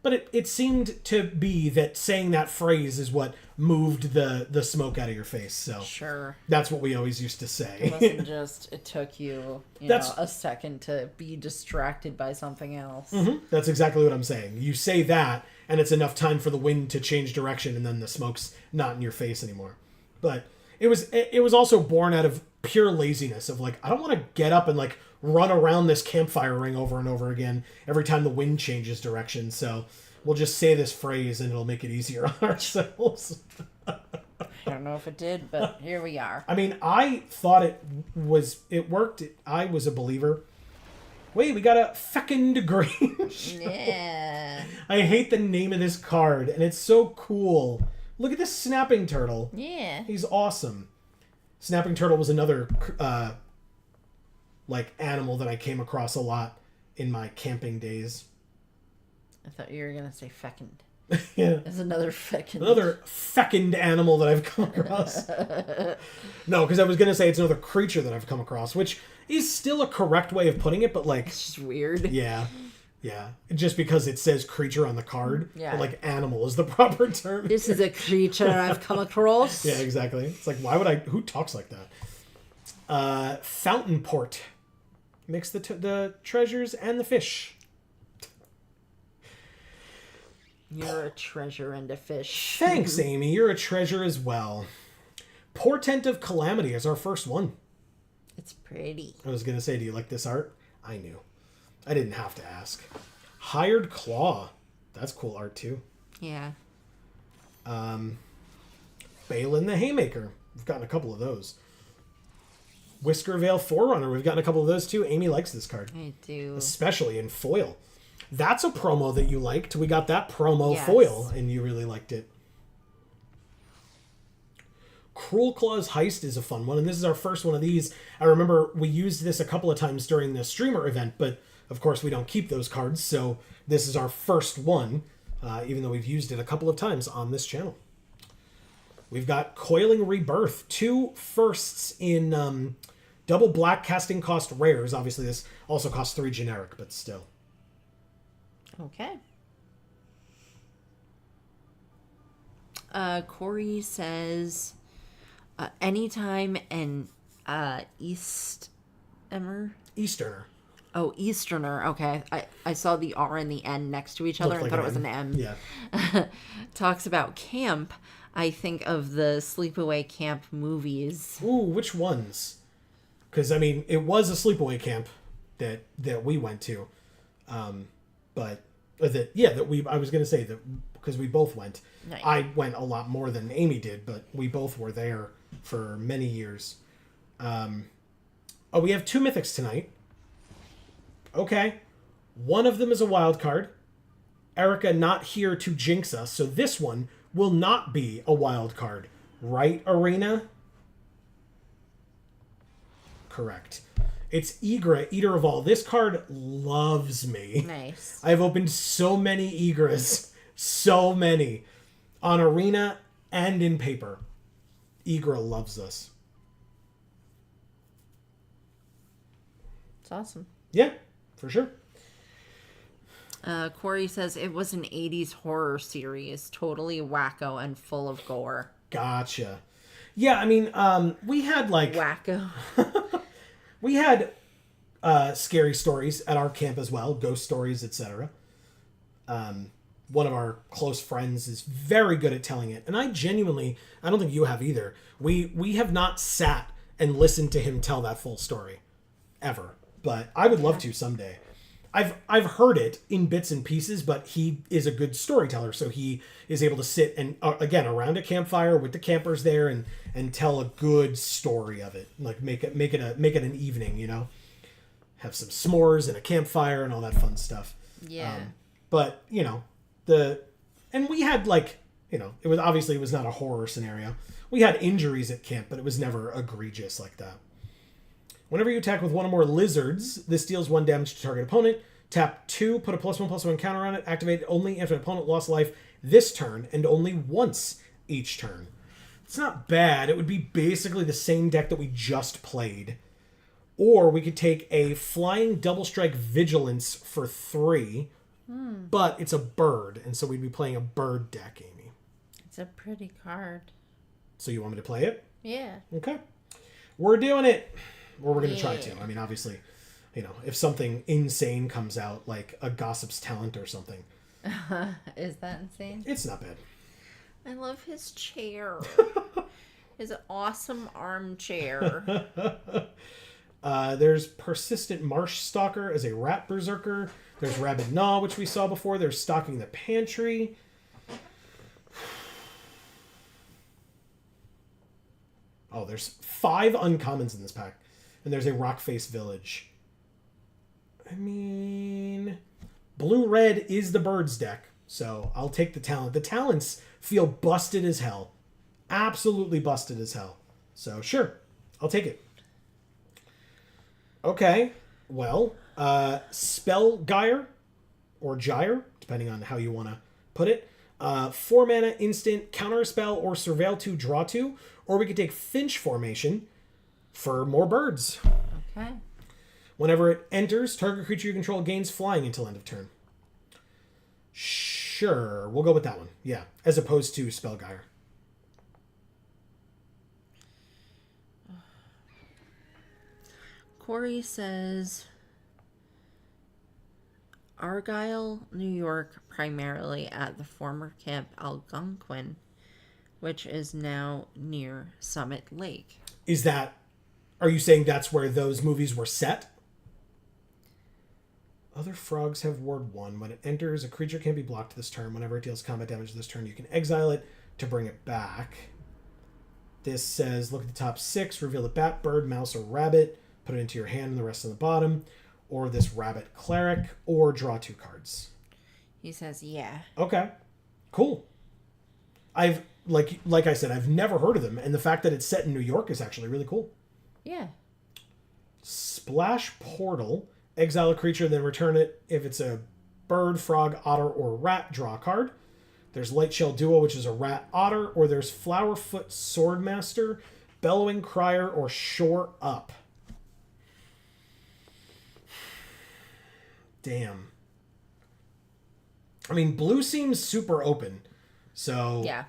But it seemed to be that saying that phrase is what moved the smoke out of your face. So sure, that's what we always used to say. It wasn't just it took you a second to be distracted by something else. Mm-hmm. That's exactly what I'm saying. You say that, and it's enough time for the wind to change direction, and then the smoke's not in your face anymore. But it was also born out of pure laziness of like, I don't want to get up and like run around this campfire ring over and over again every time the wind changes direction. So we'll just say this phrase and it'll make it easier on ourselves. I don't know if it did, but here we are. I mean, I thought it worked. I was a believer. Wait, we got a fecund Grange. Yeah. I hate the name of this card, and it's so cool. Look at this snapping turtle. Yeah. He's awesome. Snapping turtle was another animal that I came across a lot in my camping days. I thought you were gonna say fecund. Yeah. There's another fecund. Another fecund animal that I've come across. No, because I was gonna say it's another creature that I've come across, which is still a correct way of putting it, but like it's just weird. Yeah. Yeah. Just because it says creature on the card, yeah. But like animal is the proper term. This is a creature I've come across. Yeah, exactly. It's like, who talks like that? Fountain port. Mix the treasures and the fish. You're a treasure and a fish. Thanks, Amy. You're a treasure as well. Portent of Calamity is our first one. It's pretty. I was going to say, do you like this art? I knew. I didn't have to ask. Hired Claw. That's cool art, too. Yeah. Balin the Haymaker. We've gotten a couple of those. Whiskervale Forerunner. We've gotten a couple of those, too. Amy likes this card. I do. Especially in foil. That's a promo that you liked. We got that promo yes. foil, and you really liked it. Cruel Claw's Heist is a fun one, and this is our first one of these. I remember we used this a couple of times during the streamer event, but of course we don't keep those cards, so this is our first one, even though we've used it a couple of times on this channel. We've got Coiling Rebirth, 2 firsts in double black casting cost rares. Obviously this also costs 3 generic, but still. Okay. Corey says, anytime an Easterner. Oh, Easterner. Okay. I saw the R and the N next to each other and thought it was an M. Yeah. Talks about camp. I think of the sleepaway camp movies. Ooh, which ones? Because, I mean, it was a sleepaway camp that we went to. But I was going to say that because we both went. Nice. I went a lot more than Amy did, but we both were there for many years. We have 2 mythics tonight. Okay. One of them is a wild card. Erica not here to jinx us, so this one will not be a wild card. Right, Arena? Correct. It's Egra, Eater of All. This card loves me. Nice. I've opened so many Egras. So many. On Arena and in paper. Egra loves us. It's awesome. Yeah, for sure. Corey says it was an 80s horror series, totally wacko and full of gore. Gotcha. Yeah, I mean, we had like... Wacko. We had scary stories at our camp as well, ghost stories, etc. One of our close friends is very good at telling it, and I don't think you have either. We have not sat and listened to him tell that full story ever, but I would love to someday. I've heard it in bits and pieces, but he is a good storyteller, so he is able to sit and again around a campfire with the campers there and tell a good story of it, like make it an evening, you know, have some s'mores and a campfire and all that fun stuff. Yeah. But you know and we had like, you know, it was not a horror scenario. We had injuries at camp, but it was never egregious like that. Whenever you attack with one or more lizards, this deals 1 damage to target opponent. Tap 2, put a +1/+1 counter on it. Activate only if an opponent lost life this turn and only once each turn. It's not bad. It would be basically the same deck that we just played. Or we could take a Flying Double Strike Vigilance for 3, but it's a bird, and so we'd be playing a bird deck, Amy. It's a pretty card. So you want me to play it? Yeah. Okay. We're doing it. Or we're going to try to. I mean, obviously, you know, if something insane comes out, like a Gossip's Talent or something. Is that insane? It's not bad. I love his chair. His awesome armchair. There's Persistent Marsh Stalker as a Rat Berserker. There's Rabid Gnaw, which we saw before. There's Stocking the Pantry. Oh, there's 5 uncommons in this pack. And there's a Rockface Village. I mean, blue-red is the birds deck, so I'll take the talent. The talents feel busted as hell. Absolutely busted as hell. So, sure, I'll take it. Okay, well, Spell Gyre, or Gyre, depending on how you want to put it. 4 mana, instant, counter a spell, or surveil 2, draw 2. Or we could take Finch Formation for more birds. Okay. Whenever it enters, target creature you control gains flying until end of turn. Sure, we'll go with that one. Yeah, as opposed to Spellgyre. Corey says Argyle, New York, primarily at the former Camp Algonquin, which is now near Summit Lake. Are you saying that's where those movies were set? Other frogs have ward 1. When it enters, a creature can't be blocked this turn. Whenever it deals combat damage this turn, you can exile it to bring it back. This says, look at the top 6, reveal a bat, bird, mouse, or rabbit, put it into your hand and the rest on the bottom, or this rabbit cleric, or draw 2 cards. He says, yeah. Okay, cool. I've, like I said, I've never heard of them, and the fact that it's set in New York is actually really cool. Yeah. Splash Portal. Exile a creature, then return it. If it's a bird, frog, otter, or rat, draw a card. There's Lightshell Duo, which is a rat otter, or there's Flowerfoot Swordmaster, Bellowing Crier, or Shore Up. Damn. I mean, blue seems super open. So, yeah.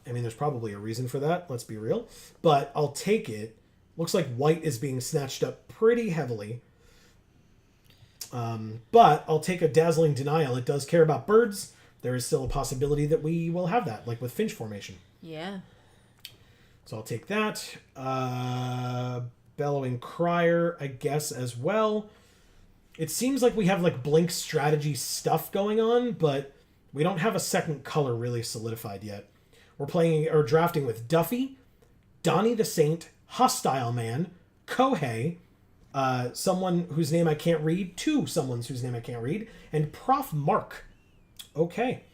I mean, there's probably a reason for that, let's be real. But I'll take it. Looks like white is being snatched up pretty heavily. But I'll take a Dazzling Denial. It does care about birds. There is still a possibility that we will have that, like with Finch Formation. Yeah. So I'll take that. Bellowing Crier, I guess, as well. It seems like we have like Blink strategy stuff going on, but we don't have a second color really solidified yet. We're playing or drafting with Duffy, Donnie the Saint, Hostile Man, Kohei, someone whose name I can't read, 2 someone's whose name I can't read, and Prof. Mark. Okay.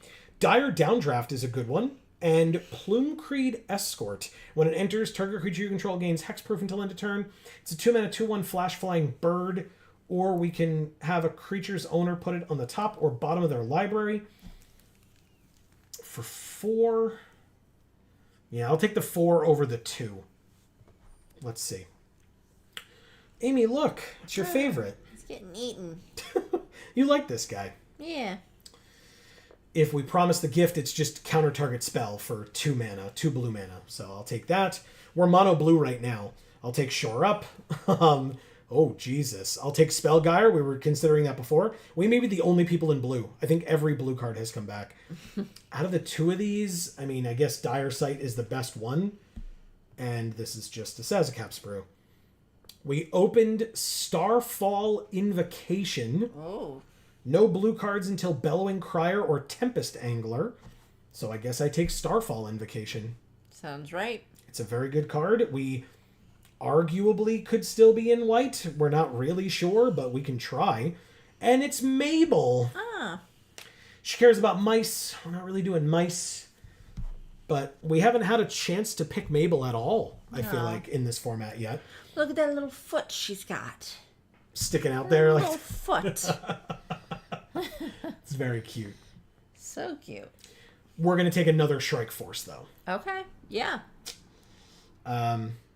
Dire Downdraft is a good one. And Plumcreed Escort. When it enters, target creature you control gains hexproof until end of turn. It's a 2-mana 2/1 flash flying bird. Or we can have a creature's owner put it on the top or bottom of their library. For 4. Yeah, I'll take the 4 over the 2. Let's see. Amy, look. It's your favorite. It's getting eaten. You like this guy. Yeah. If we promise the gift, it's just counter target spell for 2 mana, 2 blue mana. So I'll take that. We're mono blue right now. I'll take Shore Up. Oh, Jesus. I'll take Spellgyre. We were considering that before. We may be the only people in blue. I think every blue card has come back. Out of the 2 of these, I mean, I guess Dire Sight is the best one. And this is just a Sazakap Sprue. We opened Starfall Invocation. Oh. No blue cards until Bellowing Crier or Tempest Angler. So I guess I take Starfall Invocation. Sounds right. It's a very good card. We arguably could still be in white. We're not really sure, but we can try. And it's Mabel. Ah. She cares about mice. We're not really doing mice. But we haven't had a chance to pick Mabel at all, I feel like, in this format yet. Look at that little foot she's got. Sticking out there. Little foot. It's very cute. So cute. We're going to take another Shrike Force, though. Okay. Yeah.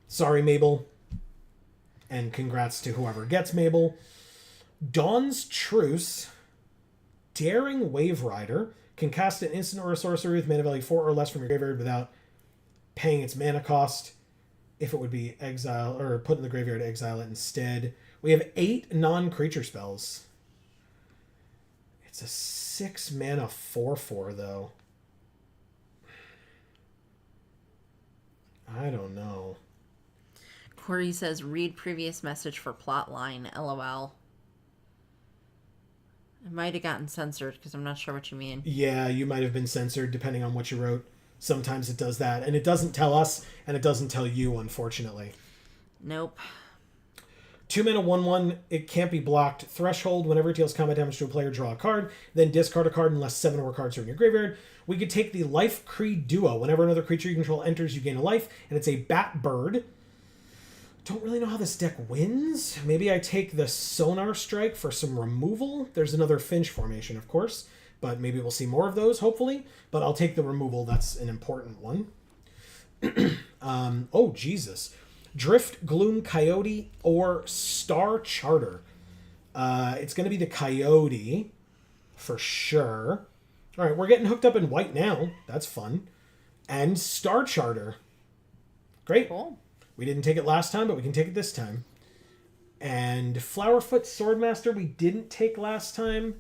Sorry, Mabel. And congrats to whoever gets Mabel. Dawn's Truce. Daring Wave Rider. Can cast an instant or a sorcery with mana value 4 or less from your graveyard without paying its mana cost. If it would be exile or put in the graveyard, exile it instead. We have 8 non-creature spells. It's a 6 mana 4/4 though. I don't know. Corey says, read previous message for plotline, LOL. It might have gotten censored because I'm not sure what you mean. Yeah, you might have been censored depending on what you wrote. Sometimes it does that. And it doesn't tell us, and it doesn't tell you, unfortunately. Nope. 2 mana 1/1, it can't be blocked. Threshold, whenever it deals combat damage to a player, draw a card, then discard a card unless 7 more cards are in your graveyard. We could take the Life Creed Duo. Whenever another creature you control enters, you gain a life, and it's a bat bird. Don't really know how this deck wins. Maybe I take the Sonar Strike for some removal. There's another Finch formation, of course, but maybe we'll see more of those, hopefully. But I'll take the removal. That's an important one. Oh, Jesus. Drift, Gloom, Coyote, or Star Charter. It's going to be the Coyote, for sure. All right, we're getting hooked up in white now. That's fun. And Star Charter. Great. Cool. We didn't take it last time, but we can take it this time. And Flowerfoot Swordmaster we didn't take last time.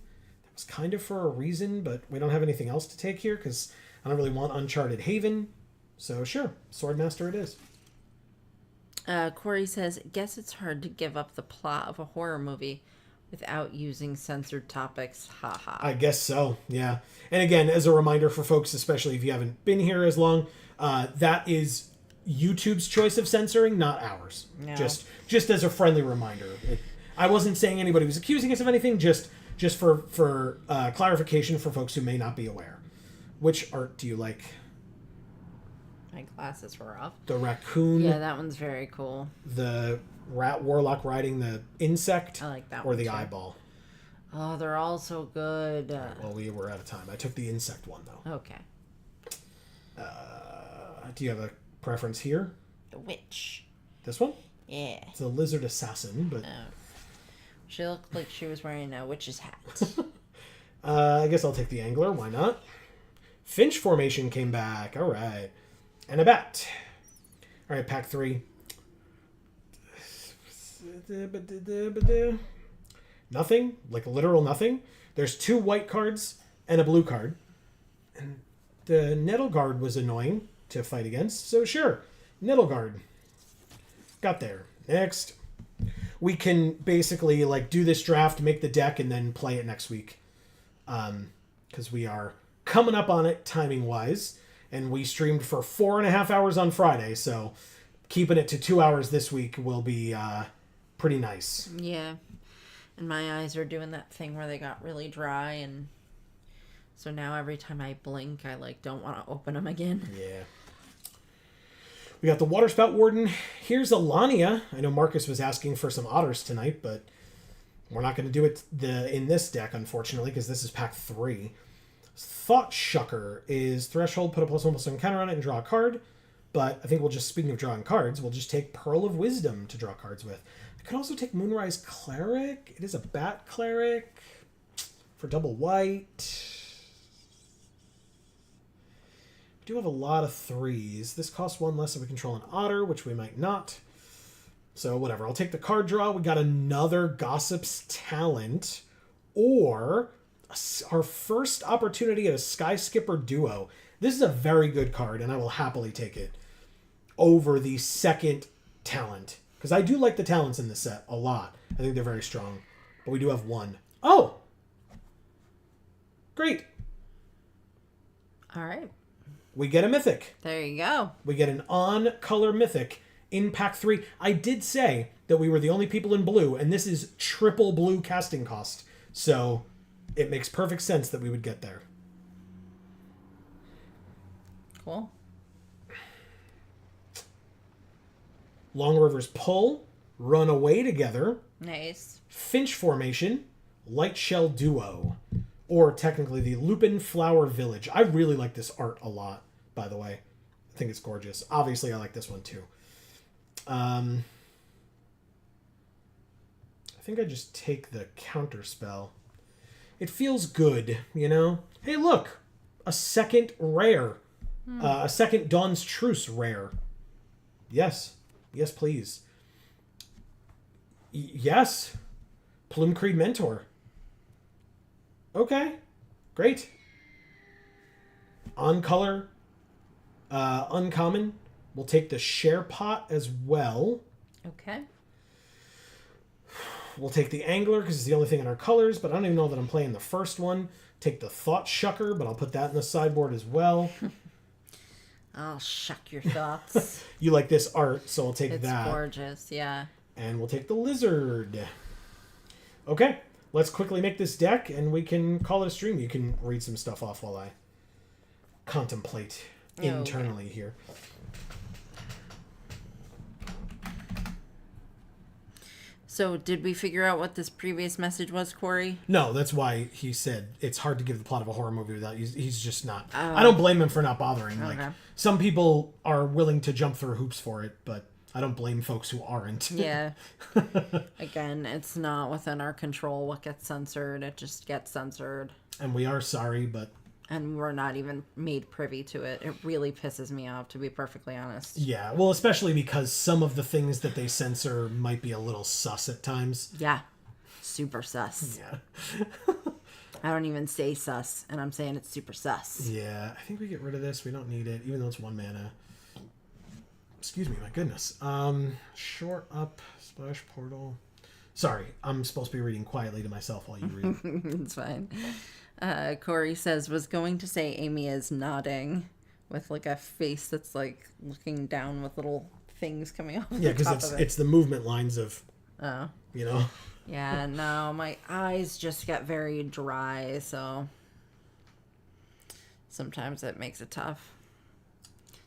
That was kind of for a reason, but we don't have anything else to take here because I don't really want Uncharted Haven. So sure, Swordmaster it is. Corey says, guess it's hard to give up the plot of a horror movie without using censored topics. Haha. I guess so, yeah. And again, as a reminder for folks, especially if you haven't been here as long, that is YouTube's choice of censoring, not ours. No. Just as a friendly reminder. I wasn't saying anybody was accusing us of anything, just for clarification for folks who may not be aware. Which art do you like? My glasses were off. The raccoon? Yeah, that one's very cool. The rat warlock riding the insect? I like that or one, the too. eyeball? Oh, they're all so good. Well, we were out of time. I took the insect one, though. Okay. Do you have a preference here? The witch. This one? Yeah. It's a lizard assassin, but... She looked like she was wearing a witch's hat. I guess I'll take the angler. Why not? Finch formation came back. All right. And a bat. All right, pack 3. Nothing. Like literal nothing. There's 2 white cards and a blue card. And the Nettleguard was annoying to fight against. So sure. Nettleguard. Got there. Next. We can basically like do this draft, make the deck, and then play it next week. Because we are coming up on it timing-wise. And we streamed for 4.5 hours on Friday, so keeping it to 2 hours this week will be pretty nice. Yeah. And my eyes are doing that thing where they got really dry and So now every time I blink, I like don't want to open them again. Yeah. We got the Waterspout Warden. Here's Alania. I know Marcus was asking for some otters tonight, but we're not going to do it in this deck, unfortunately, because this is pack 3. Thought Shucker is Threshold, put a +1/+1 counter on it and draw a card. But I think we'll just, speaking of drawing cards, we'll just take Pearl of Wisdom to draw cards with. I could also take Moonrise Cleric. It is a Bat Cleric for double white. We do have a lot of 3s. This costs 1 less if we control an otter, which we might not. So whatever. I'll take the card draw. We got another Gossip's Talent. Or our first opportunity at a Sky Skipper Duo. This is a very good card, and I will happily take it over the second talent. Because I do like the talents in this set a lot. I think they're very strong. But we do have 1. Oh! Great. All right. We get a mythic. There you go. We get an on-color mythic in pack 3. I did say that we were the only people in blue, and this is triple blue casting cost. So it makes perfect sense that we would get there. Cool. Long River's Pull, Run Away Together, Nice. Finch Formation, Light Shell Duo, or technically the Lupin Flower Village. I really like this art a lot, by the way. I think it's gorgeous. Obviously, I like this one too. I think I just take the counter spell. It feels good, you know? Hey, look! A second rare. A second Dawn's Truce rare. Yes. Yes, please. Yes. Plume Creed Mentor. Okay. Great. On color. Uncommon. We'll take the Share Pot as well. Okay. We'll take the Angler because it's the only thing in our colors, but I don't even know that I'm playing the first one. Take the Thought Shucker, but I'll put that in the sideboard as well. I'll shuck your thoughts. You like this art, so I'll take that. It's gorgeous, yeah. And we'll take the Lizard. Okay, let's quickly make this deck, and we can call it a stream. You can read some stuff off while I contemplate internally here. So, did we figure out what this previous message was, Corey? No, that's why he said it's hard to give the plot of a horror movie without... He's just not... I don't blame him for not bothering. Okay. Like, some people are willing to jump through hoops for it, but I don't blame folks who aren't. Yeah. Again, it's not within our control what gets censored. It just gets censored. And we are sorry, but... And we're not even made privy to it. It really pisses me off, to be perfectly honest. Yeah, well, especially because some of the things that they censor might be a little sus at times. Yeah. Super sus. Yeah. I don't even say sus, and I'm saying it's super sus. Yeah, I think we get rid of this. We don't need it, even though it's 1 mana. Excuse me, my goodness. Short up, Splash Portal. Sorry, I'm supposed to be reading quietly to myself while you read. It's fine. Corey says, was going to say Amy is nodding with like a face that's like looking down with little things coming off. Yeah, because it's the movement lines of, you know. Yeah, no, my eyes just get very dry, so sometimes it makes it tough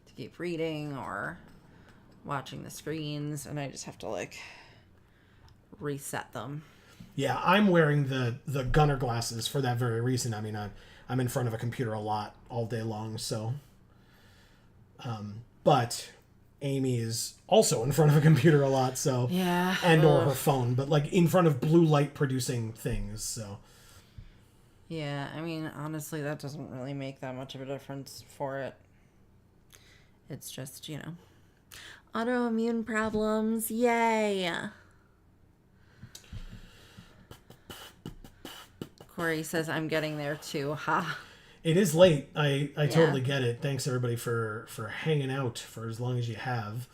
to keep reading or watching the screens, and I just have to like reset them. Yeah, I'm wearing the gunner glasses for that very reason. I mean, I'm in front of a computer a lot all day long, so. But Amy is also in front of a computer a lot, so. Yeah. And or her phone, but like in front of blue light producing things, so. Yeah, I mean, honestly, that doesn't really make that much of a difference for it. It's just, you know, autoimmune problems. Yay! Corey says, I'm getting there too. Ha. It is late. I totally get it. Thanks everybody for hanging out for as long as you have.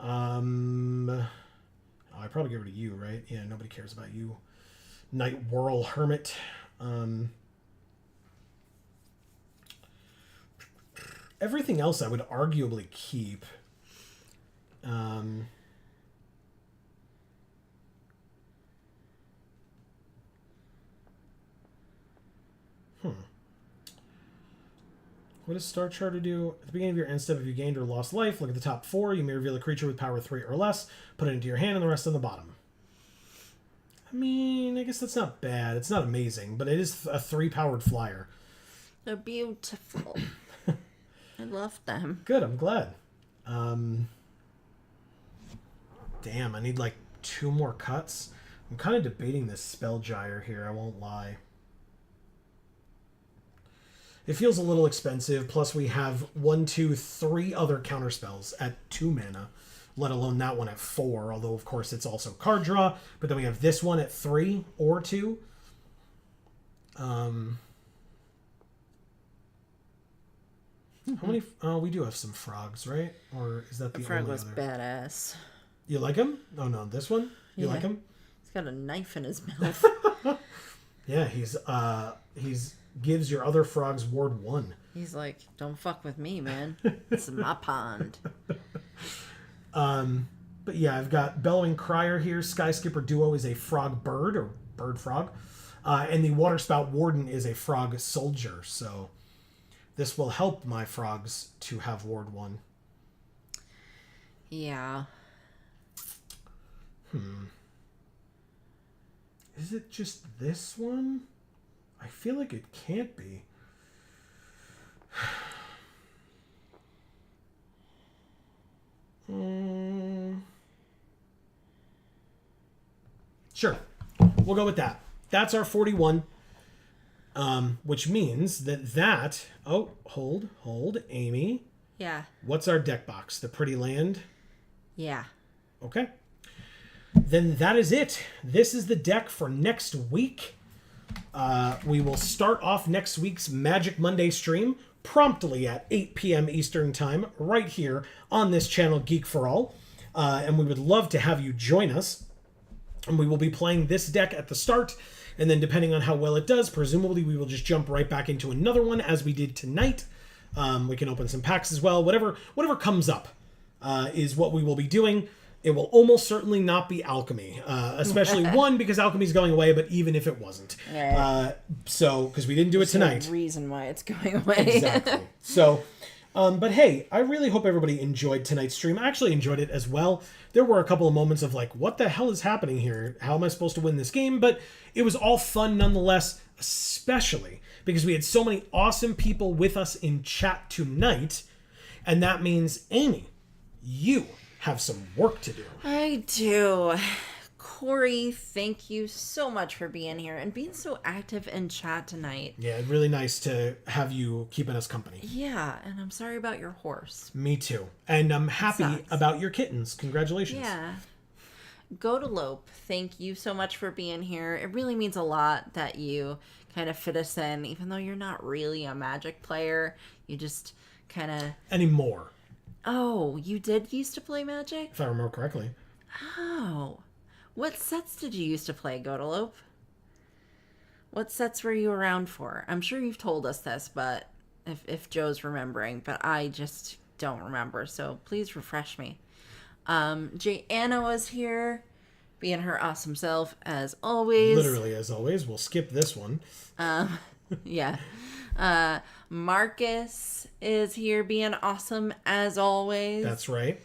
I probably get rid of you, right? Yeah, nobody cares about you. Night Whirl Hermit. Everything else I would arguably keep. What does Star Charter do? At the beginning of your end step, if you gained or lost life, look at the top 4. You may reveal a creature with power 3 or less. Put it into your hand and the rest on the bottom. I mean, I guess that's not bad. It's not amazing, but it is a 3-powered flyer. They're beautiful. I love them. Good, I'm glad. Damn, I need like 2 more cuts. I'm kind of debating this spell gyre here, I won't lie. It feels a little expensive, plus we have 1, 2, 3 other counterspells at 2 mana, let alone that one at 4, although of course it's also card draw, but then we have this one at 3 or 2. How many... Oh, we do have some frogs, right? Or is that the frog only was other? Badass. You like him? Oh no, this one? You like him? He's got a knife in his mouth. Yeah, he's gives your other frogs ward 1. He's like, don't fuck with me, man. It's my pond. But yeah, I've got Bellowing Crier here. Skyskipper Duo is a frog bird, or bird frog. And the Waterspout Warden is a frog soldier. So this will help my frogs to have ward 1. Yeah. Is it just this one? I feel like it can't be. Sure. We'll go with that. That's our 41. Which means that... Oh, hold, Amy. Yeah. What's our deck box? The Pretty Land? Yeah. Okay. Then that is it. This is the deck for next week. We will start off next week's Magic Monday stream promptly at 8 p.m. Eastern Time, right here on this channel, Geek for All. And we would love to have you join us. And we will be playing this deck at the start. And then depending on how well it does, presumably we will just jump right back into another one as we did tonight. We can open some packs as well. Whatever comes up is what we will be doing. It will almost certainly not be Alchemy, especially one, because Alchemy's going away, but even if it wasn't. Because we didn't do it tonight. No reason why it's going away. Exactly. So, but hey, I really hope everybody enjoyed tonight's stream. I actually enjoyed it as well. There were a couple of moments of like, what the hell is happening here? How am I supposed to win this game? But it was all fun nonetheless, especially because we had so many awesome people with us in chat tonight. And that means, Amy, you have some work to do. I do. Corey, thank you so much for being here and being so active in chat tonight. Yeah, really nice to have you keeping us company. Yeah, and I'm sorry about your horse. Me too. And I'm happy about your kittens. Congratulations. Yeah. Go to Lope, thank you so much for being here. It really means a lot that you kind of fit us in, even though you're not really a Magic player. You just kind of... Anymore. Oh, you did used to play Magic? If I remember correctly. Oh. What sets did you used to play, Godalope? What sets were you around for? I'm sure you've told us this, but if Joe's remembering, but I just don't remember, so please refresh me. Jay Anna was here, being her awesome self, as always. Literally, as always. We'll skip this one. Yeah. Marcus is here being awesome as always. That's right.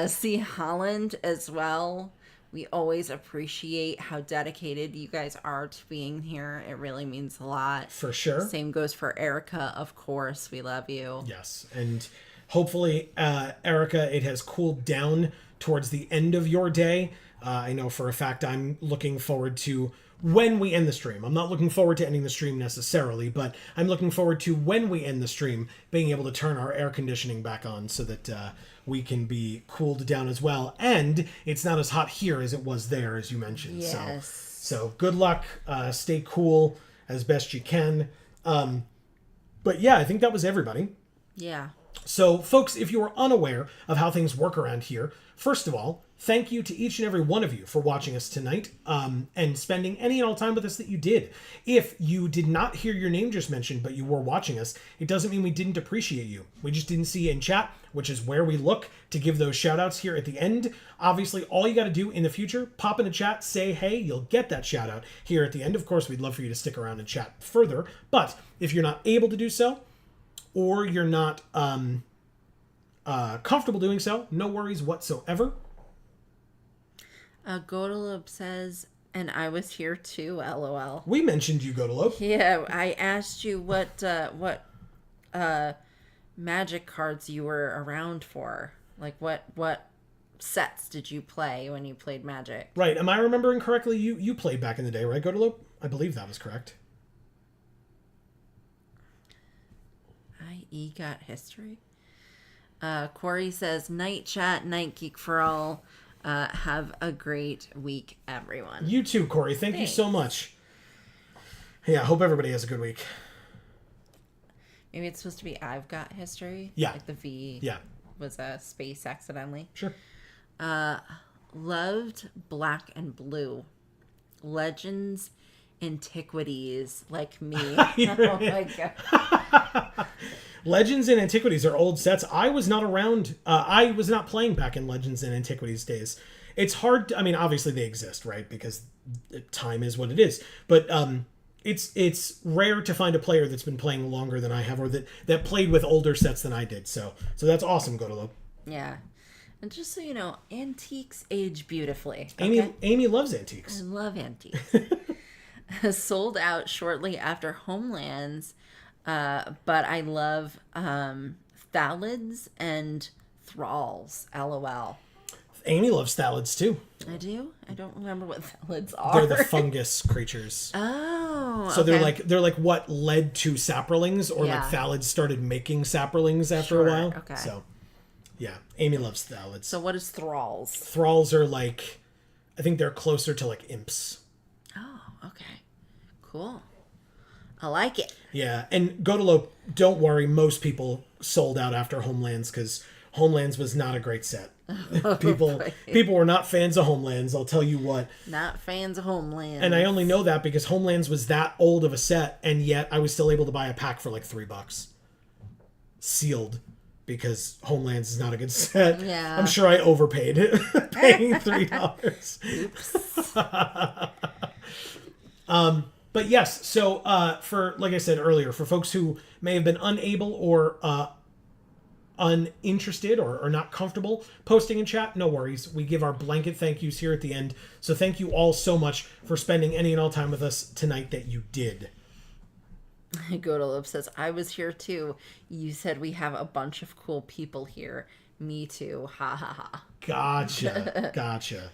C. Holland as well. We always appreciate how dedicated you guys are to being here. It really means a lot. For sure. Same goes for Erica, of course. We love you. Yes. And hopefully, Erica, it has cooled down towards the end of your day. I know for a fact I'm looking forward to when we end the stream. I'm not looking forward to ending the stream necessarily, but I'm looking forward to when we end the stream being able to turn our air conditioning back on so that we can be cooled down as well. And it's not as hot here as it was there, as you mentioned. Yes. So good luck. Stay cool as best you can. But yeah, I think that was everybody. Yeah. So, folks, if you are unaware of how things work around here, first of all, thank you to each and every one of you for watching us tonight and spending any and all time with us that you did. If you did not hear your name just mentioned, but you were watching us, it doesn't mean we didn't appreciate you. We just didn't see you in chat, which is where we look to give those shout outs here at the end. Obviously, all you got to do in the future, pop in the chat, say hey, you'll get that shout out here at the end. Of course, we'd love for you to stick around and chat further, but if you're not able to do so, or you're not comfortable doing so, no worries whatsoever. Godalope says, and I was here too, LOL. We mentioned you, Godalope. Yeah, I asked you what magic cards you were around for. Like, what sets did you play when you played Magic? Right. Am I remembering correctly? You played back in the day, right, Godalope? I believe that was correct. IE got history. Corey says, night chat, night geek for all. Have a great week, everyone. You too, Corey. Thank you so much. Yeah, I hope everybody has a good week. Maybe it's supposed to be I've got history. Yeah. Like the V was a space accidentally. Sure. Loved Black and Blue. Legends, Antiquities, like me. Oh my god. Legends and Antiquities are old sets. I was not around. I was not playing back in Legends and Antiquities days. It's hard. I mean, obviously they exist, right? Because time is what it is. But it's rare to find a player that's been playing longer than I have, or that played with older sets than I did. So that's awesome, Godalope. Yeah. And just so you know, antiques age beautifully. Okay? Amy loves antiques. I love antiques. Sold out shortly after Homelands. But I love Thalids and Thralls. LOL. Amy loves Thalids too. I do? I don't remember what Thalids are. They're the fungus creatures. Oh. So they're like what led to Saprolings, or like Thalids started making Saprolings after a while. Okay. So yeah, Amy loves Thalids. So what is Thralls? Thralls are like, I think they're closer to like imps. Oh, okay. Cool. I like it. Yeah, and Godalope, don't worry, most sold out after Homelands because Homelands was not a great set. People were not fans of Homelands, I'll tell you what. Not fans of Homelands. And I only know that because Homelands was that old of a set, and yet I was still able to buy a pack for like $3. Sealed. Because Homelands is not a good set. Yeah. I'm sure I overpaid paying $3. Oops. But yes, so for, like I said earlier, for folks who may have been unable or uninterested or not comfortable posting in chat, no worries. We give our blanket thank yous here at the end. So thank you all so much for spending any and all time with us tonight that you did. Godalope says, I was here too. You said we have a bunch of cool people here. Me too. Ha ha ha. Gotcha.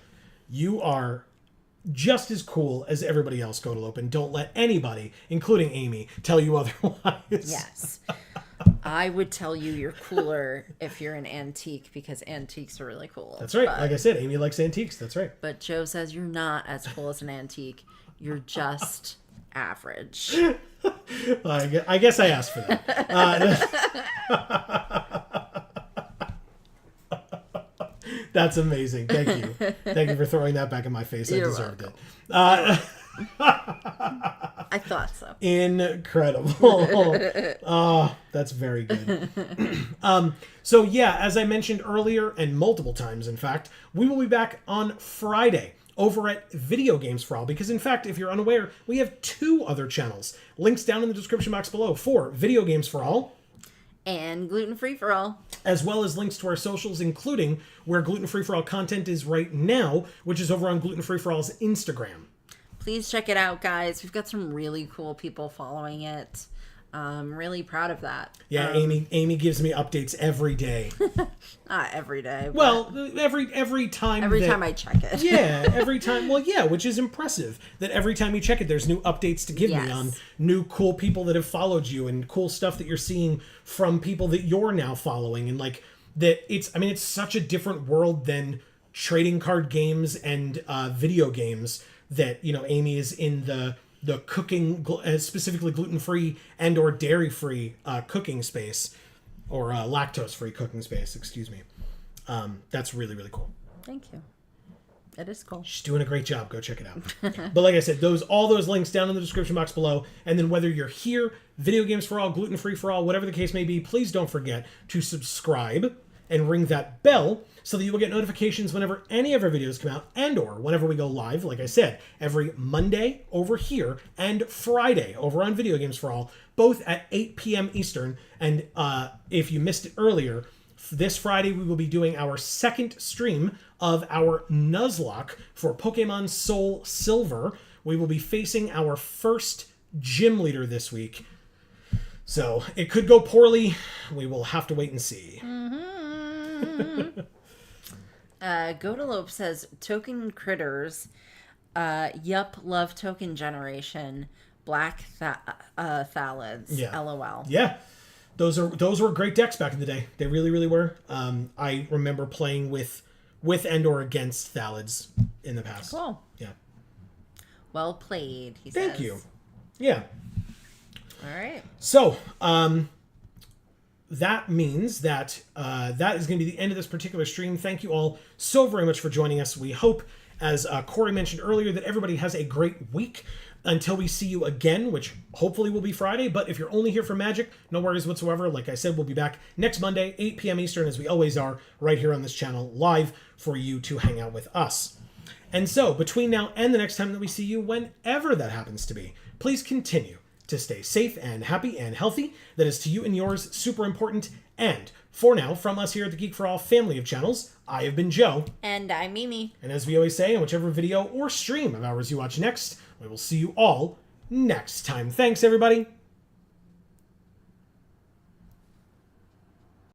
You are just as cool as everybody else, Godalope, and don't let anybody, including Amy, tell you otherwise. Yes. I would tell you you're cooler if you're an antique, because antiques are really cool. That's right. Like I said, Amy likes antiques. That's right. But Joe says you're not as cool as an antique. You're just average. I guess I asked for that. That's amazing. Thank you. Thank you for throwing that back in my face. You're I deserved welcome. it. I thought so. Incredible. Oh, that's very good. So yeah, as I mentioned earlier, and multiple times in fact, we will be back on Friday over at Video Games for All, because in fact, if you're unaware, we have 2 other channels. Links down in the description box below for Video Games for All and Gluten Free for All, as well as links to our socials, including where Gluten Free for All content is right now, which is over on Gluten Free for All's Instagram. Please check it out, guys. We've got some really cool people following it. I'm really proud of that. Yeah, Amy gives me updates every day. Not every day. Well, every time. Every time I check it. Yeah, every time. Well, yeah, which is impressive. That every time you check it, there's new updates to give me on new cool people that have followed you and cool stuff that you're seeing from people that you're now following. And like that, it's such a different world than trading card games and video games. That Amy is in the cooking, specifically gluten-free and or dairy-free cooking space, or lactose-free cooking space, excuse me. That's really, really cool. Thank you. It is cool. She's doing a great job. Go check it out. But like I said, all those links down in the description box below. And then whether you're here, Video Games for All, Gluten Free for All, whatever the case may be, please don't forget to subscribe, and ring that bell so that you will get notifications whenever any of our videos come out and or whenever we go live, like I said, every Monday over here and Friday over on Video Games for All, both at 8 p.m. Eastern. And if you missed it earlier, this Friday we will be doing our second stream of our Nuzlocke for Pokemon Soul Silver. We will be facing our first gym leader this week. So it could go poorly. We will have to wait and see. Godalope says, token critters. Yup, love token generation. Black thalids. Yeah. LOL. Yeah. Those were great decks back in the day. They really, really were. I remember playing with and or against thalids in the past. Cool. Yeah. Well played, he says. Thank you. Yeah. All right. So, that means that that is going to be the end of this particular stream. Thank you all so very much for joining us. We hope, as Corey mentioned earlier, that everybody has a great week until we see you again, which hopefully will be Friday. But if you're only here for Magic, no worries whatsoever. Like I said, we'll be back next Monday, 8 p.m. Eastern, as we always are, right here on this channel, live for you to hang out with us. And so, between now and the next time that we see you, whenever that happens to be, please continue to stay safe and happy and healthy. That is to you and yours super important. And for now, from us here at the Geek for All family of channels, I have been Joe. And I'm Mimi. And as we always say, in whichever video or stream of ours you watch next, we will see you all next time. Thanks, everybody.